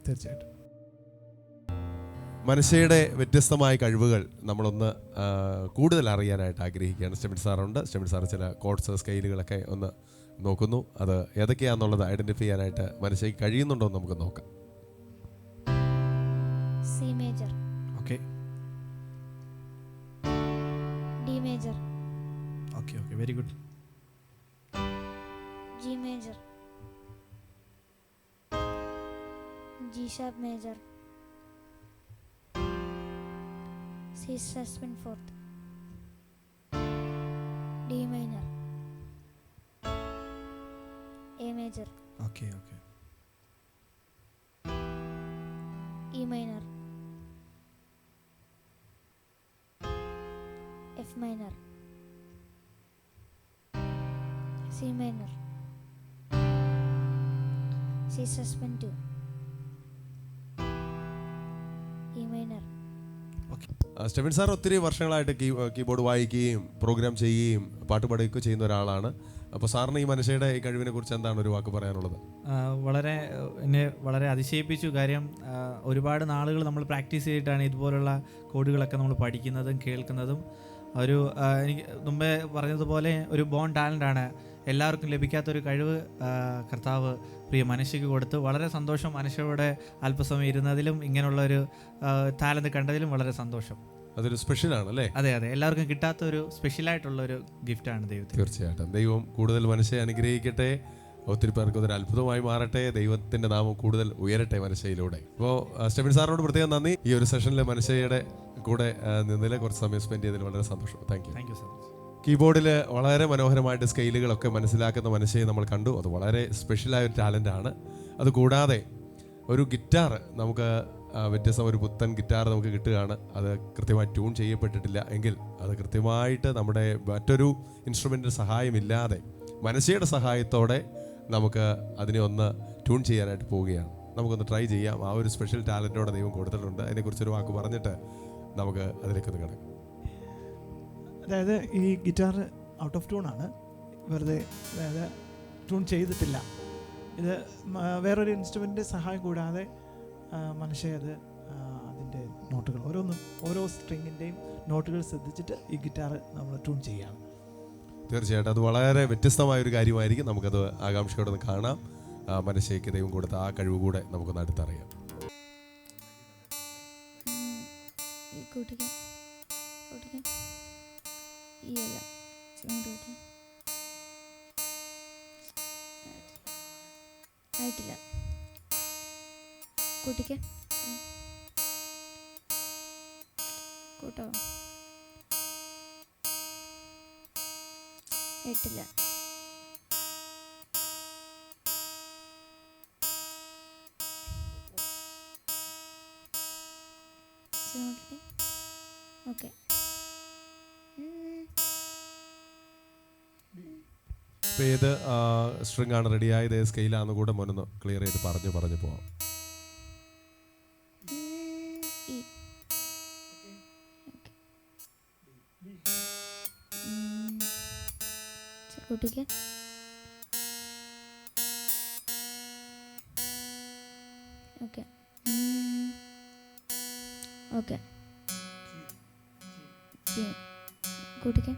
തീർച്ചയായിട്ടും. മനശ്ശയുടെ വ്യത്യസ്തമായ കഴിവുകൾ നമ്മളൊന്ന് കൂടുതൽ അറിയാനായിട്ട് ആഗ്രഹിക്കുകയാണ്. സ്റ്റെഫിൻ സാറുണ്ട്. സ്റ്റെഫിൻ സാർ ചില കോഡ്സ്, സ്കെയിലുകളൊക്കെ ഒന്ന് നോക്കുന്നു. അത് ഏതൊക്കെയാണെന്നുള്ളത് ഐഡന്റിഫൈ ചെയ്യാനായിട്ട് മനശ്ശയ്ക്ക് കഴിയുന്നുണ്ടോ എന്ന് നമുക്ക് നോക്കാം. C major, okay, D major, okay, okay, very good. G major, G sharp major, C suspend fourth, D minor, A major, okay, okay, E minor, F minor, C minor, C suspend 2, E minor. Stephin sir ഒത്തിരി വർഷങ്ങളായിട്ട് keyboard വായിക്കുകയും programme ചെയ്യുകയും പാട്ട് പാടുകയൊക്കെ ചെയ്യുന്ന ഒരാളാണ്. അപ്പോൾ സാറിന് ഈ മനശ്ശയുടെ ഈ കഴിവിനെ കുറിച്ച് എന്താണ് ഒരു വാക്ക് പറയാനുള്ളത്? എന്നെ വളരെ അതിശയിപ്പിച്ചു. കാര്യം ഒരുപാട് നാളുകൾ നമ്മൾ പ്രാക്ടീസ് ചെയ്തിട്ടാണ് ഇതുപോലുള്ള കോഡുകളൊക്കെ നമ്മൾ പഠിക്കുന്നതും കേൾക്കുന്നതും. എനിക്ക് മുമ്പേ പറഞ്ഞതുപോലെ ഒരു ബോൺ ടാലൻ്റാണ്. എല്ലാവർക്കും ലഭിക്കാത്തൊരു കഴിവ് കർത്താവ് പ്രിയ മനശ്ശയ്ക്ക് കൊടുത്തു. വളരെ സന്തോഷം. മനശ്ശയോടെ അല്പസമയം ഇരുന്നതിലും ഇങ്ങനെയുള്ളൊരു ടാലൻ്റ് കണ്ടതിലും വളരെ സന്തോഷം. അതൊരു സ്പെഷ്യലാണ് അല്ലേ? അതെ, എല്ലാവർക്കും കിട്ടാത്ത ഒരു സ്പെഷ്യലായിട്ടുള്ളൊരു ഗിഫ്റ്റാണ് ദൈവത്തിന്. തീർച്ചയായിട്ടും ദൈവം കൂടുതൽ മനശ്ശയെ അനുഗ്രഹിക്കട്ടെ. ഒത്തിരി പേർക്ക് അതൊരു അത്ഭുതമായി മാറട്ടെ. ദൈവത്തിന്റെ നാമം കൂടുതൽ ഉയരട്ടെ മനശ്ശയിലൂടെ. അപ്പോൾ സ്റ്റെഫിൻ സാറിനോട് പ്രത്യേകം നന്ദി. ഈ ഒരു സെഷനിൽ മനശ്ശയുടെ കൂടെ നിന്നതിൽ കുറച്ച് സമയം സ്പെൻഡ് ചെയ്തതിൽ വളരെ സന്തോഷം. Thank you so much. കീബോർഡിൽ വളരെ മനോഹരമായിട്ട് സ്കെയിലുകളൊക്കെ മനസ്സിലാക്കുന്ന മനശ്ശയെ നമ്മൾ കണ്ടു. അത് വളരെ സ്പെഷ്യലായ ഒരു ടാലൻ്റാണ്. അതുകൂടാതെ ഒരു ഗിറ്റാർ നമുക്ക് വ്യത്യസ്തം, ഒരു പുത്തൻ ഗിറ്റാർ നമുക്ക് കിട്ടുകയാണ്. അത് കൃത്യമായി ട്യൂൺ ചെയ്യപ്പെട്ടിട്ടില്ല എങ്കിൽ അത് കൃത്യമായിട്ട് നമ്മുടെ മറ്റൊരു ഇൻസ്ട്രുമെൻ്റ് സഹായമില്ലാതെ മനശ്ശയുടെ സഹായത്തോടെ നമുക്ക് അതിനെ ഒന്ന് ട്യൂൺ ചെയ്യാനായിട്ട് പോവുകയാണ്. നമുക്കൊന്ന് ട്രൈ ചെയ്യാം. ആ ഒരു സ്പെഷ്യൽ ടാലൻറ്റോടെ ദൈവം കൊടുത്തിട്ടുണ്ട്. അതിനെക്കുറിച്ചൊരു വാക്ക് പറഞ്ഞിട്ട് നമുക്ക് അതിലേക്കൊന്ന് കിടക്കാം. അതായത് ഈ ഗിറ്റാർ ഔട്ട് ഓഫ് ട്യൂണാണ്, വെറുതെ, അതായത് ട്യൂൺ ചെയ്തിട്ടില്ല. ഇത് വേറൊരു ഇൻസ്ട്രുമെൻ്റ് സഹായം കൂടാതെ മനുഷ്യ അത് അതിൻ്റെ നോട്ടുകൾ ഓരോ സ്ട്രിങ്ങിൻ്റെയും നോട്ടുകൾ ശ്രദ്ധിച്ചിട്ട് ഈ ഗിറ്റാർ നമ്മൾ ട്യൂൺ ചെയ്യാം. തീർച്ചയായിട്ടും അത് വളരെ വ്യത്യസ്തമായൊരു കാര്യമായിരിക്കും. നമുക്കത് ആകാംക്ഷയോടെ ഒന്ന് കാണാം. മനശ്ശയ്ക്ക് ദൈവം കൊടുത്ത ആ കഴിവ് കൂടെ നമുക്കൊന്ന് അടുത്തറിയാം. ആയിട്ടില്ല. കൂട്ടിക്ക് കൂട്ടോ. ഇട്ടില്ല. ഓക്കെ. ഇപ്പോൾ ഏത് സ്ട്രിങ് ആണ് റെഡിയായത്, ഏത് സ്കെയിലാണെന്ന് കൂടെ മോനൊന്ന് ക്ലിയർ ചെയ്ത് പറഞ്ഞു പോവാം. കൂട്ടിക്ക് ഓക്കെ. ഓക്കെ. കൂട്ടിക്ക്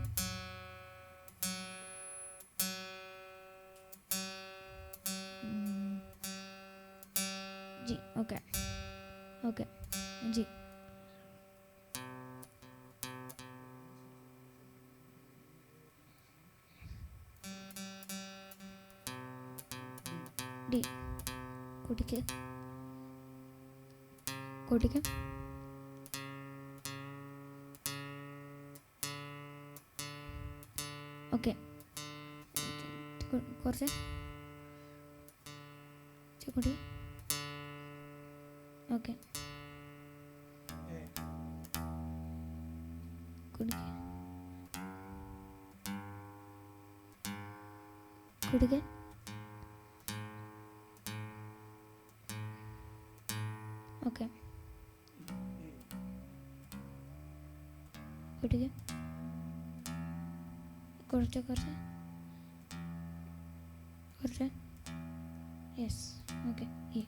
G. Okay, okay, G. D. കൂട്ടിക്ക് കൂട്ടിക്ക് ഓക്കെ, കുറച്ച് കുടി. ഓക്കെ, കുടിക്കാൻ ഓക്കെ, കുടിക്കാൻ കുറച്ച് യെസ്. ഓക്കെ, ഈ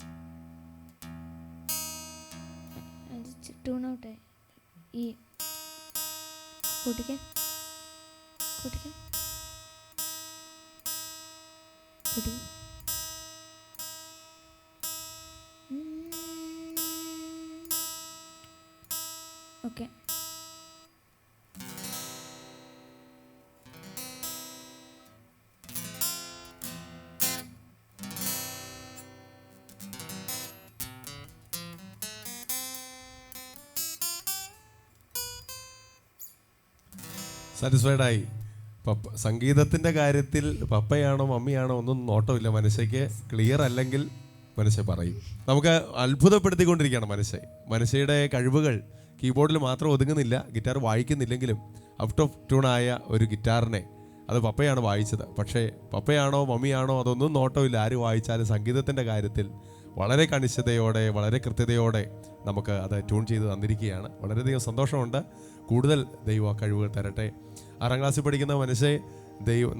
ട്യൂൺ ഔട്ടായി. ഈ കുടിക്കാൻ ഓക്കെ. സാറ്റിസ്ഫൈഡ് ആയി. സംഗീതത്തിൻ്റെ കാര്യത്തിൽ പപ്പയാണോ മമ്മിയാണോ ഒന്നും നോട്ടമില്ല. മനുഷ്യയ്ക്ക് ക്ലിയർ അല്ലെങ്കിൽ മനുഷ്യ പറയും. നമുക്ക് അത്ഭുതപ്പെടുത്തിക്കൊണ്ടിരിക്കുകയാണ് മനുഷ്യയുടെ കഴിവുകൾ കീബോർഡിൽ മാത്രം ഒതുങ്ങുന്നില്ല. ഗിറ്റാർ വായിക്കുന്നില്ലെങ്കിലും ഔട്ട് ഓഫ് ട്യൂണായ ഒരു ഗിറ്റാറിനെ അത് പപ്പയാണ് വായിച്ചത്. പക്ഷേ പപ്പയാണോ മമ്മിയാണോ അതൊന്നും നോട്ടമില്ല. ആര് വായിച്ചാലും സംഗീതത്തിൻ്റെ കാര്യത്തിൽ വളരെ കണിശതയോടെ വളരെ കൃത്യതയോടെ നമുക്ക് അത് ട്യൂൺ ചെയ്ത് തന്നിരിക്കുകയാണ്. വളരെയധികം സന്തോഷമുണ്ട്. കൂടുതൽ ദൈവം ആ കഴിവുകൾ തരട്ടെ. 6ാം ക്ലാസ്സിൽ പഠിക്കുന്ന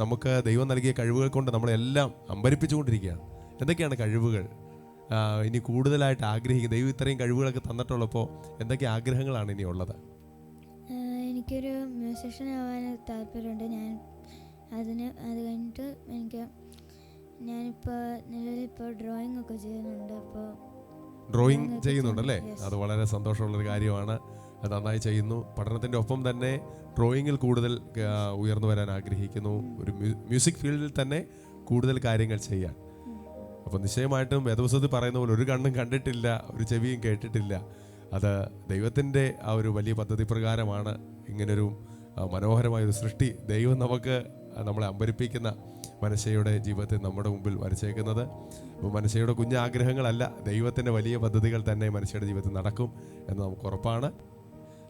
നമുക്ക് ദൈവം നൽകിയ കഴിവുകൾ കൊണ്ട് നമ്മളെല്ലാം അമ്പരിപ്പിച്ചുകൊണ്ടിരിക്കുകയാണ്. എന്തൊക്കെയാണ് കഴിവുകൾ? ഇനി കൂടുതലായിട്ട് ആഗ്രഹിക്കുക. ദൈവം ഇത്രയും കഴിവുകളൊക്കെ തന്നിട്ടുള്ളപ്പോൾ എന്തൊക്കെ ആഗ്രഹങ്ങളാണ് ഇനി ഉള്ളത്? എനിക്കൊരു മ്യൂസിഷ്യൻ ആവാൻ താല്പര്യമുണ്ട്. അത് കഴിഞ്ഞിട്ട് ഞാനിപ്പോൾ നിലവിലിപ്പോൾ ഡ്രോയിങ് ഒക്കെ ചെയ്യുന്നുണ്ട്. അപ്പോൾ ഡ്രോയിങ് ചെയ്യുന്നുണ്ടല്ലേ? അത് വളരെ സന്തോഷമുള്ളൊരു കാര്യമാണ്. അത് നന്നായി ചെയ്യുന്നു. പഠനത്തിൻ്റെ ഒപ്പം തന്നെ ഡ്രോയിങ്ങിൽ കൂടുതൽ ഉയർന്നു വരാൻ ആഗ്രഹിക്കുന്നു. ഒരു മ്യൂസിക് ഫീൽഡിൽ തന്നെ കൂടുതൽ കാര്യങ്ങൾ ചെയ്യാൻ. അപ്പോൾ നിശ്ചയമായിട്ടും വേദപുസ്തകത്തിൽ പറയുന്ന പോലെ ഒരു കണ്ണും കണ്ടിട്ടില്ല, ഒരു ചെവിയും കേട്ടിട്ടില്ല. അത് ദൈവത്തിൻ്റെ ആ ഒരു വലിയ പദ്ധതി പ്രകാരമാണ് ഇങ്ങനൊരു മനോഹരമായൊരു സൃഷ്ടി ദൈവം നമ്മളെ അമ്പരിപ്പിക്കുന്ന മനുഷ്യയുടെ ജീവിതത്തിൽ നമ്മുടെ മുമ്പിൽ വരച്ചേക്കുന്നത്. അപ്പോൾ മനുഷ്യയുടെ കുഞ്ഞാഗ്രഹങ്ങളല്ല, ദൈവത്തിൻ്റെ വലിയ പദ്ധതികൾ തന്നെ മനുഷ്യയുടെ ജീവിതത്തിൽ നടക്കും എന്ന് നമുക്ക് ഉറപ്പാണ്.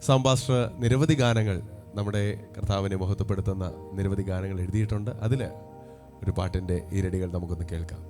സംഭാഷണ നിരവധി ഗാനങ്ങൾ, നമ്മുടെ കർത്താവിനെ മഹത്വപ്പെടുത്തുന്ന നിരവധി ഗാനങ്ങൾ എഴുതിയിട്ടുണ്ട്. അതിൽ ഒരു പാട്ടിൻ്റെ ഈരടികൾ നമുക്കൊന്ന് കേൾക്കാം.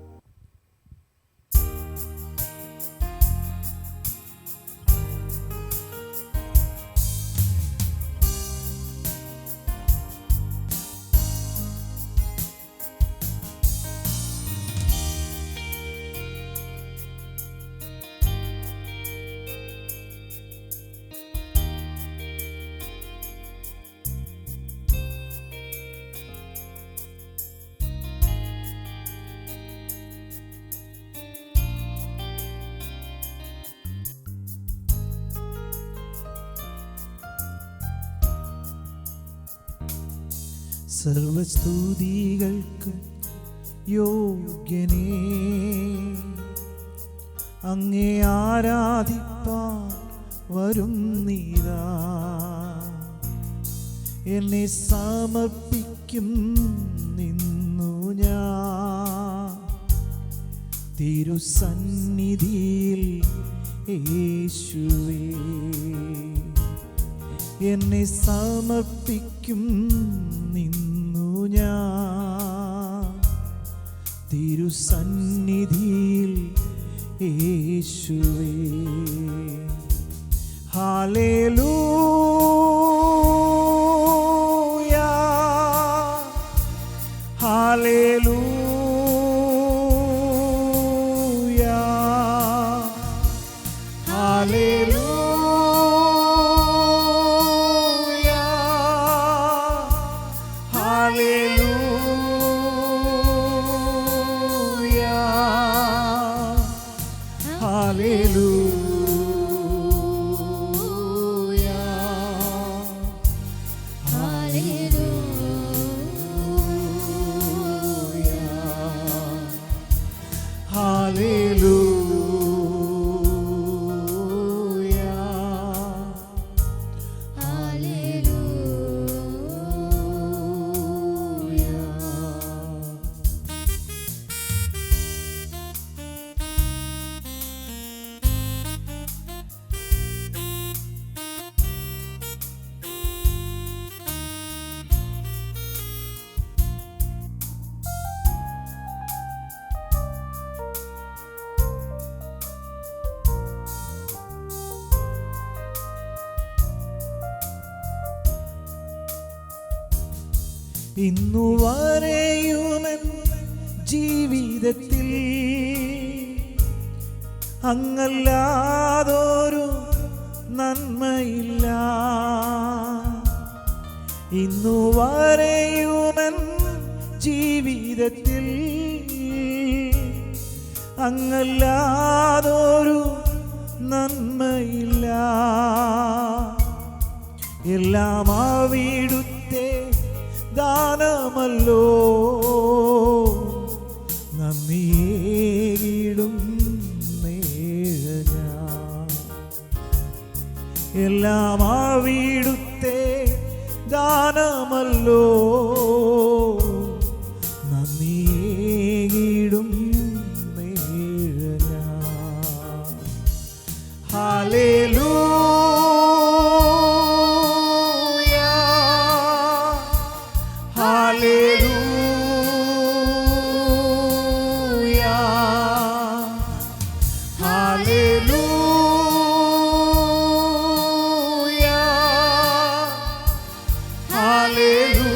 സർവസ്തുതികൾക്ക് യോഗ്യനേ, അങ്ങേ ആരാധിപ്പാൻ വരുന്നീരാ. എന്നെ സമർപ്പിക്കും നിന്നു ഞാൻ തിരുസന്നിധിയിൽ യേശുവേ. എന്നെ സമർപ്പിക്കും നിന്നു ഞാൻ തിരുസന്നിധിയിൽ യേശുവേ. ഹല്ലേലൂയ ഹല്ലേലൂയ ഹല്ലേലൂയ ഹല്ലേലൂയ ഇന്നു വരെയുമെൻ ജീവിതത്തിൽ അങ്ങല്ലാതൊരു നന്മയില്ല. ഇന്നു വരെയുമെൻ ജീവിതത്തിൽ അങ്ങല്ലാതൊരു നന്മയില്ല. എല്ലാം അവിടുത്തെ ദാനമല്ലോ, നന്ദിയേകിടും ഞാൻ. എല്ലാം അവിടുത്തെ ദാനമല്ലോ, നന്ദിയേകിടും ഞാൻ. Hallelujah, hallelujah, hallelujah, hallelujah,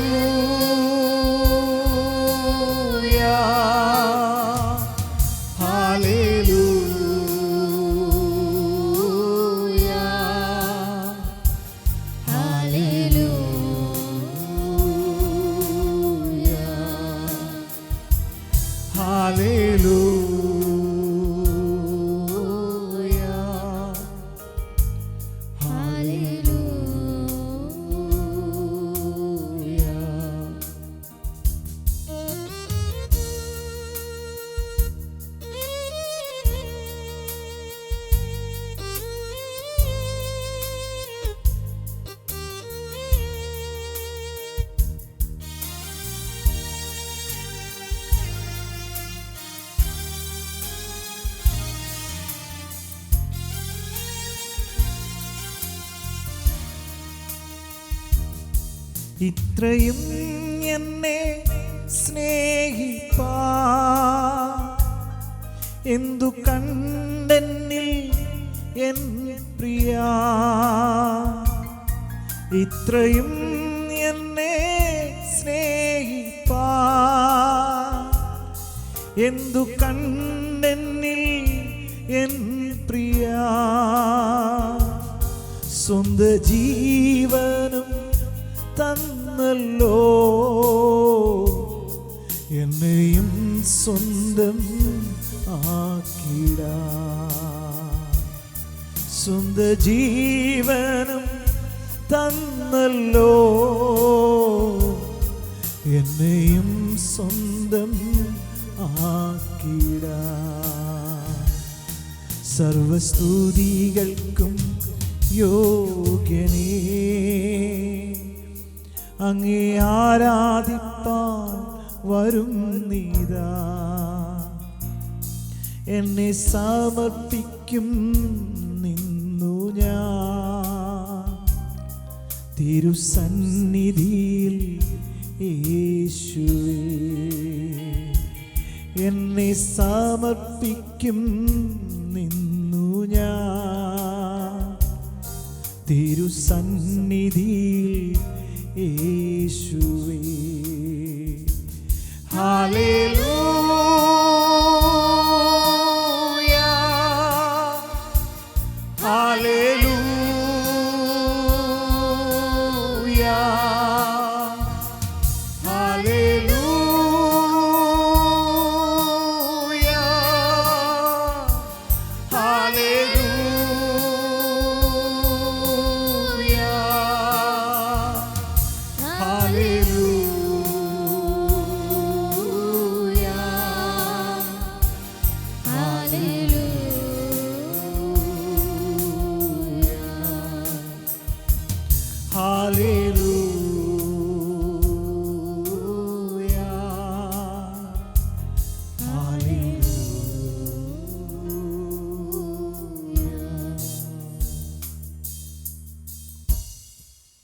hallelujah, ഇത്രയും എന്നെ സ്നേഹിപ്പാ എന്തു കണ്ടെന്നിൽ എൻ പ്രിയ. ഇത്രയും എന്നെ സ്നേഹിപ്പാ എന്തു കണ്ടെന്നിൽ എൻ പ്രിയ. സ്വന്ത ജീവനും തന്നല്ലോ, എന്നെയും സ്വന്തം ആക്കിടാ. സ്വന്ത ജീവനും തന്നല്ലോ, എന്നെയും സ്വന്തം ആക്കിടാ. സർവസ്തുതികൾക്കും യോഗ്യനേ, അങ്ങേ ആരാധിപ്പാൻ വരുന്നിതാ. എന്നെ സമർപ്പിക്കും നിന്നു ഞാൻ തിരുസന്നിധിയിൽ യേശുവേ. എന്നെ സമർപ്പിക്കും നിന്നു ഞാൻ തിരുസന്നിധിയിൽ യേശുവേ. ഹല്ലേലൂയ, ഹല്ലേലൂയ, ഹല്ലേലൂയ, ഹല്ലേലൂയ,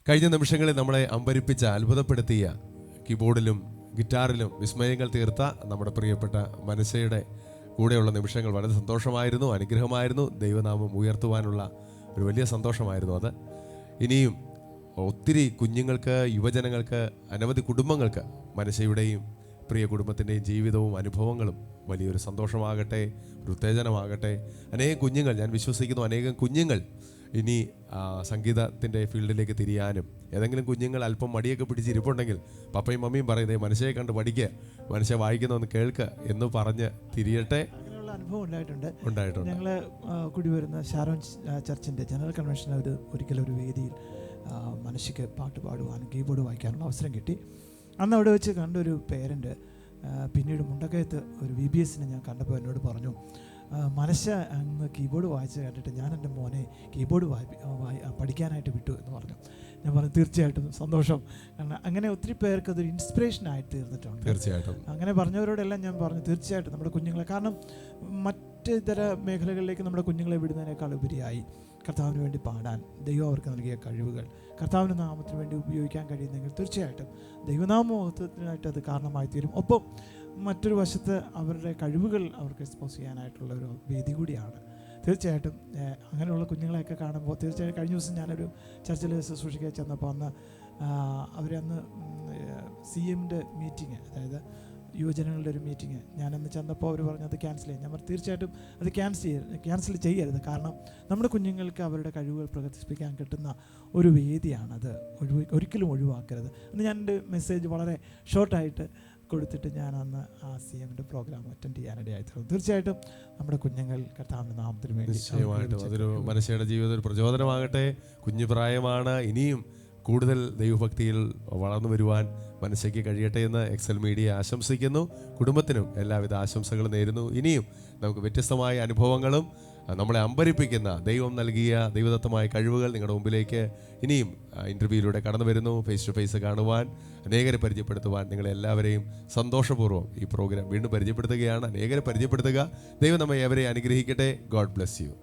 കഴിഞ്ഞ നിമിഷങ്ങളിൽ നമ്മളെ അമ്പരിപ്പിച്ച അത്ഭുതപ്പെടുത്തിയ കീബോർഡിലും ഗിറ്റാറിലും വിസ്മയങ്ങൾ തീർത്ത നമ്മുടെ പ്രിയപ്പെട്ട മനസ്സയുടെ കൂടെയുള്ള നിമിഷങ്ങൾ വളരെ സന്തോഷമായിരുന്നു, അനുഗ്രഹമായിരുന്നു. ദൈവനാമം ഉയർത്തുവാനുള്ള ഒരു വലിയ സന്തോഷമായിരുന്നു അത്. ഇനിയും ഒത്തിരി കുഞ്ഞുങ്ങൾക്ക്, യുവജനങ്ങൾക്ക്, അനവധി കുടുംബങ്ങൾക്ക് മനശയുടെയും പ്രിയ കുടുംബത്തിൻ്റെയും ജീവിതവും അനുഭവങ്ങളും വലിയൊരു സന്തോഷമാകട്ടെ, ഒരു ഉത്തേജനമാകട്ടെ. അനേകം കുഞ്ഞുങ്ങൾ, ഞാൻ വിശ്വസിക്കുന്നു അനേകം കുഞ്ഞുങ്ങൾ ഇനി സംഗീതത്തിൻ്റെ ഫീൽഡിലേക്ക് തിരിയാനും, ഏതെങ്കിലും കുഞ്ഞുങ്ങൾ അല്പം മടിയൊക്കെ പിടിച്ചിരിപ്പുണ്ടെങ്കിൽ പപ്പയും മമ്മിയും പറയുന്നത് മനുഷ്യയെ കണ്ട് പഠിക്കുക, മനുഷ്യ വായിക്കുന്നൊന്ന് കേൾക്കുക എന്ന് പറഞ്ഞ് തിരിയട്ടെ. അങ്ങനെയുള്ള അനുഭവം ഉണ്ടായിട്ടുണ്ട്. ഞങ്ങൾ കൂടി വരുന്ന ഷാരോൺ ചർച്ചിൻ്റെ ജനറൽ കൺവെൻഷന് ഒരിക്കലും ഒരു വേദിയിൽ മനുഷ്യക്ക് പാട്ട് പാടുവാനും കീബോർഡ് വായിക്കാനുള്ള അവസരം കിട്ടി. അന്ന് അവിടെ വെച്ച് കണ്ടൊരു പേരൻ്റ് പിന്നീട് മുണ്ടക്കയത്ത് ഒരു VBS ഞാൻ കണ്ടപ്പോൾ എന്നോട് പറഞ്ഞു, മനശ്ശ അങ്ങ് കീബോർഡ് വായിച്ച് കണ്ടിട്ട് ഞാൻ എൻ്റെ മോനെ കീബോർഡ് പഠിക്കാനായിട്ട് വിട്ടു എന്ന് പറഞ്ഞു. ഞാൻ പറഞ്ഞു തീർച്ചയായിട്ടും സന്തോഷം, കാരണം അങ്ങനെ ഒത്തിരി പേർക്ക് അതൊരു ഇൻസ്പിറേഷനായിട്ട് തീർന്നിട്ടുണ്ട്. തീർച്ചയായിട്ടും അങ്ങനെ പറഞ്ഞവരോടെല്ലാം ഞാൻ പറഞ്ഞു തീർച്ചയായിട്ടും നമ്മുടെ കുഞ്ഞുങ്ങളെ, കാരണം മറ്റിതര മേഖലകളിലേക്ക് നമ്മുടെ കുഞ്ഞുങ്ങളെ വിടുന്നതിനേക്കാൾ ഉപരിയായി കർത്താവിന് വേണ്ടി പാടാൻ ദൈവം അവർക്ക് നൽകിയ കഴിവുകൾ കർത്താവിൻ്റെ നാമത്തിന് വേണ്ടി ഉപയോഗിക്കാൻ കഴിയുന്നെങ്കിൽ തീർച്ചയായിട്ടും ദൈവനാമോഹത്വത്തിനായിട്ട് അത് കാരണമായി തീരും. ഒപ്പം മറ്റൊരു വശത്ത് അവരുടെ കഴിവുകൾ അവർക്ക് എക്സ്പോസ് ചെയ്യാനായിട്ടുള്ള ഒരു വേദി കൂടിയാണ്. തീർച്ചയായിട്ടും അങ്ങനെയുള്ള കുഞ്ഞുങ്ങളെയൊക്കെ കാണുമ്പോൾ തീർച്ചയായിട്ടും കഴിഞ്ഞ ദിവസം ഞാനൊരു ചർച്ചിൽ ശുശ്രൂഷിക്കാൻ ചെന്നപ്പോൾ അന്ന് അവരന്ന് CMൻ്റെ മീറ്റിംഗ്, അതായത് യുവജനങ്ങളുടെ ഒരു മീറ്റിംഗ്, ഞാനന്ന് ചെന്നപ്പോൾ അവർ പറഞ്ഞു അത് ക്യാൻസൽ ചെയ്യും. ഞാൻ പറഞ്ഞു തീർച്ചയായിട്ടും അത് ക്യാൻസൽ ചെയ്യരുത്, കാരണം നമ്മുടെ കുഞ്ഞുങ്ങൾക്ക് അവരുടെ കഴിവുകൾ പ്രകടിപ്പിക്കാൻ കിട്ടുന്ന ഒരു വേദിയാണത്, ഒരിക്കലും ഒഴിവാക്കരുത് എന്ന് ഞാൻ എൻ്റെ മെസ്സേജ് വളരെ ഷോർട്ടായിട്ട് കൊടുത്തിട്ട് ഞാൻ അന്ന് ആ CMൻ്റെ പ്രോഗ്രാം അറ്റൻഡ് ചെയ്യാനിടയായിത്തീർന്നു. തീർച്ചയായിട്ടും നമ്മുടെ കുഞ്ഞുങ്ങൾ കർത്താവിൻ്റെ നാമത്തിന് വേണ്ടി നിശ്ചയമായിട്ടും അതൊരു മനുഷ്യയുടെ ജീവിതം ഒരു പ്രചോദനമാകട്ടെ. കുഞ്ഞു പ്രായമാണ്, ഇനിയും കൂടുതൽ ദൈവഭക്തിയിൽ വളർന്നു വരുവാൻ മനസ്സയ്ക്ക് കഴിയട്ടെ എന്ന് എക്സൽ മീഡിയ ആശംസിക്കുന്നു. കുടുംബത്തിനും എല്ലാവിധ ആശംസകളും നേരുന്നു. ഇനിയും നമുക്ക് വ്യത്യസ്തമായ അനുഭവങ്ങളും നമ്മളെ അമ്പരിപ്പിക്കുന്ന ദൈവം നൽകിയ ദൈവദത്തമായ കഴിവുകൾ നിങ്ങളുടെ മുമ്പിലേക്ക് ഇനിയും ഇൻ്റർവ്യൂയിലൂടെ കടന്നു വരുന്നു. ഫേസ് ടു ഫേസ് കാണുവാൻ, അനേകരെ പരിചയപ്പെടുത്തുവാൻ നിങ്ങളെല്ലാവരെയും സന്തോഷപൂർവ്വം ഈ പ്രോഗ്രാം വീണ്ടും പരിചയപ്പെടുത്തുകയാണ്. അനേകരെ പരിചയപ്പെടുത്തുക. ദൈവം നമ്മെ ഏവരെയും അനുഗ്രഹിക്കട്ടെ. God bless you.